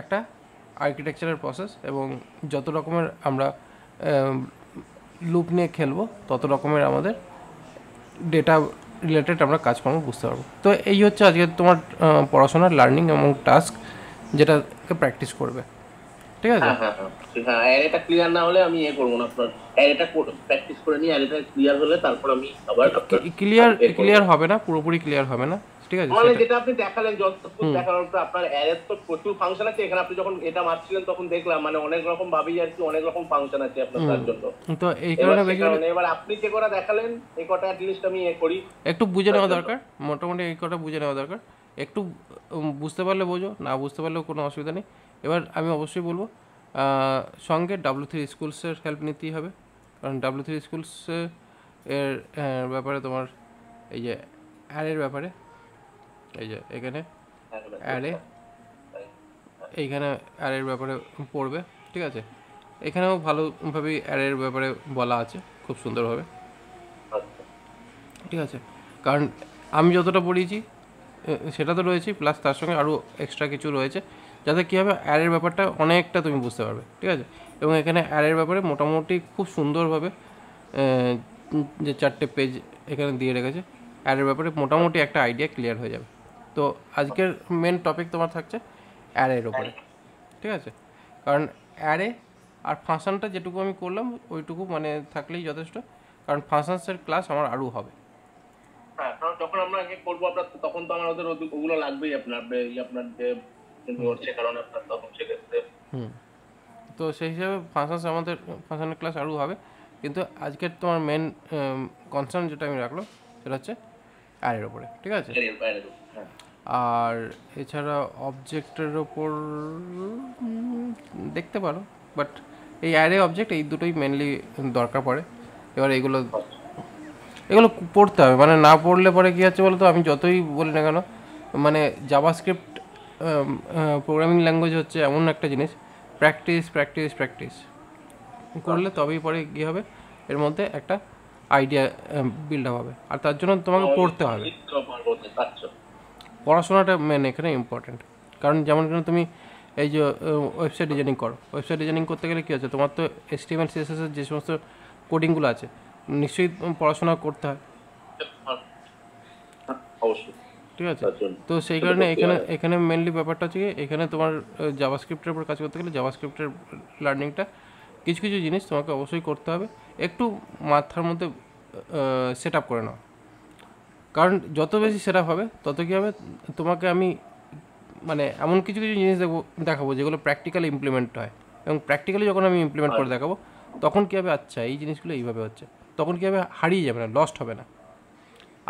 Speaker 2: একটা আর্কিটেকচারের প্রসেস, এবং যত রকমের আমরা লুপ নিয়ে খেলবো তত রকমের আমাদের ডেটা রিলেটেড আমরা কাজকর্ম বুঝতে পারবো। তো এই হচ্ছে আজকে তোমার পড়াশোনার লার্নিং এবং টাস্ক, যেটাকে প্র্যাকটিস করবে, ঠিক আছে।
Speaker 1: হ্যাঁ হ্যাঁ হ্যাঁ, অ্যারেটা ক্লিয়ার না হলে আমি করবো না, আপনার অ্যারেটা প্র্যাকটিস করে নিয়ে অ্যারেটা ক্লিয়ার হলে তারপর আমি আবার
Speaker 2: ক্লিয়ার হবে না, পুরোপুরি ক্লিয়ার হবে না, ঠিক আছে।
Speaker 1: মানে যেটা আপনি দেখালেন যতটুকু দেখানোর পর আপনার অ্যারের তো প্রচুর ফাংশন আছে এখানে, আপনি যখন এটা মারছিলেন তখন দেখলাম মানে অনেক রকম ভাবেই আর কি অনেক রকম ফাংশন আছে আপনার তার জন্য।
Speaker 2: তো এই কারণে
Speaker 1: এবার আপনি যে কটা দেখালেন এই কটা অ্যাটলিস্ট আমি করি,
Speaker 2: একটু বুঝে নেওয়া দরকার, মোটামুটি এই কটা বুঝে নেওয়া দরকার। একটু বুঝতে পারলে বোঝো, না বুঝতে পারলেও কোনো অসুবিধা নেই। এবার আমি অবশ্যই বলবো সঙ্গে W3 স্কুলসের হেল্প নিতেই হবে, কারণ W3 স্কুলস এর ব্যাপারে তোমার এই যে অ্যারের ব্যাপারে, এই যে এখানে অ্যারে, এইখানে অ্যারের ব্যাপারে পড়বে, ঠিক আছে। এখানেও ভালোভাবেই অ্যারের ব্যাপারে বলা আছে খুব সুন্দরভাবে, ঠিক আছে। কারণ আমি যতটা পড়িয়েছি সেটা তো রয়েছে, প্লাস তার সঙ্গে আরও এক্সট্রা কিছু রয়েছে, যাতে কী হবে অ্যারের ব্যাপারটা অনেকটা তুমি বুঝতে পারবে, ঠিক আছে। এবং এখানে অ্যারের ব্যাপারে মোটামুটি খুব সুন্দরভাবে যে 4টে পেজ এখানে দিয়ে রেখেছে অ্যারের ব্যাপারে মোটামুটি একটা আইডিয়া ক্লিয়ার হয়ে যাবে। তো আজকের মেন টপিক তোমার থাকছে অ্যারের ওপরে, ঠিক আছে। কারণ অ্যারে আর ফাংশনটা যেটুকু আমি করলাম ওইটুকু মানে থাকলেই যথেষ্ট, কারণ ফাংশনসের ক্লাস আমার আরও হবে।
Speaker 1: হ্যাঁ, কারণ যখন আমরা করবো আপনার তখন তো আমার ওদের ওগুলো লাগবেই আপনার যে হচ্ছে, কারণ আপনার তখন সেক্ষেত্রে
Speaker 2: তো সেই হিসাবে আমাদের ফাংশনের ক্লাস আরও হবে, কিন্তু আজকের তোমার মেন কনসার্ন যেটা আমি রাখলাম সেটা হচ্ছে অ্যারের ওপরে, ঠিক আছে। আর এছাড়া অবজেক্টের ওপর দেখতে পারো, বাট এই অ্যারে অবজেক্ট এই দুটোই মেনলি দরকার পড়ে। এবার এগুলো পড়তে হবে, মানে না পড়লে পরে কী হচ্ছে বলো তো, আমি যতই বলি না কেন, মানে জাভাস্ক্রিপ্ট প্রোগ্রামিং ল্যাঙ্গুয়েজ হচ্ছে এমন একটা জিনিস, প্র্যাকটিস করলে তবেই পরে কী হবে এর মধ্যে একটা আইডিয়া বিল্ড আপ হবে, আর তার জন্য তোমাকে পড়তে হবে। পড়াশোনাটা মেন এখানে ইম্পর্টেন্ট, কারণ যেমন তুমি এই যে ওয়েবসাইট ডিজাইনিং করো, ওয়েবসাইট ডিজাইনিং করতে গেলে কী হচ্ছে তোমার তো HTML CSS এর যে সমস্ত কোডিংগুলো আছে নিশ্চয়ই পড়াশোনা করতে হয়, ঠিক আছে। তো সেই কারণে এখানে মেনলি ব্যাপারটা হচ্ছে কি, এখানে তোমার জাভাস্ক্রিপ্টের উপর কাজ করতে গেলে জাভাস্ক্রিপ্টের লার্নিংটা কিছু কিছু জিনিস তোমাকে অবশ্যই করতে হবে, একটু মাথার মধ্যে সেট আপ করে নাও। কারণ যত বেশি সেট আপ হবে তত কী হবে, তোমাকে আমি মানে এমন কিছু কিছু জিনিস দেখাবো যেগুলো প্র্যাকটিক্যালি ইমপ্লিমেন্ট হয়, এবং প্র্যাকটিক্যালি যখন আমি ইমপ্লিমেন্ট করে দেখাবো তখন কী হবে, আচ্ছা এই জিনিসগুলো এইভাবে হচ্ছে, তখন কী হবে হারিয়ে যাবে না, লস্ট হবে না।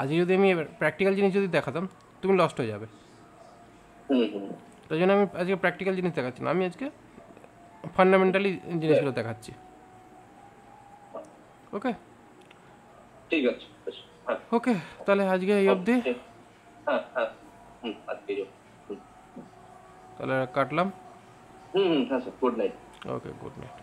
Speaker 2: আজকে যদি আমি প্র্যাকটিক্যাল জিনিস যদি দেখাতাম তুমি লস্ট হয়ে যাবে, তাই জন্য আমি আজকে প্র্যাকটিক্যাল জিনিস দেখাচ্ছি না, আমি আজকে ফান্ডামেন্টালি জিনিসগুলো দেখাচ্ছি। ওকে
Speaker 1: ঠিক আছে বেশ, হ্যাঁ
Speaker 2: ওকে, তাহলে আজকে এই অবধি,
Speaker 1: হ্যাঁ হ্যাঁ আজকে
Speaker 2: তাহলে কাটলাম।
Speaker 1: হ্যাঁ স্যার, গুড নাইট।
Speaker 2: ওকে, গুড নাইট।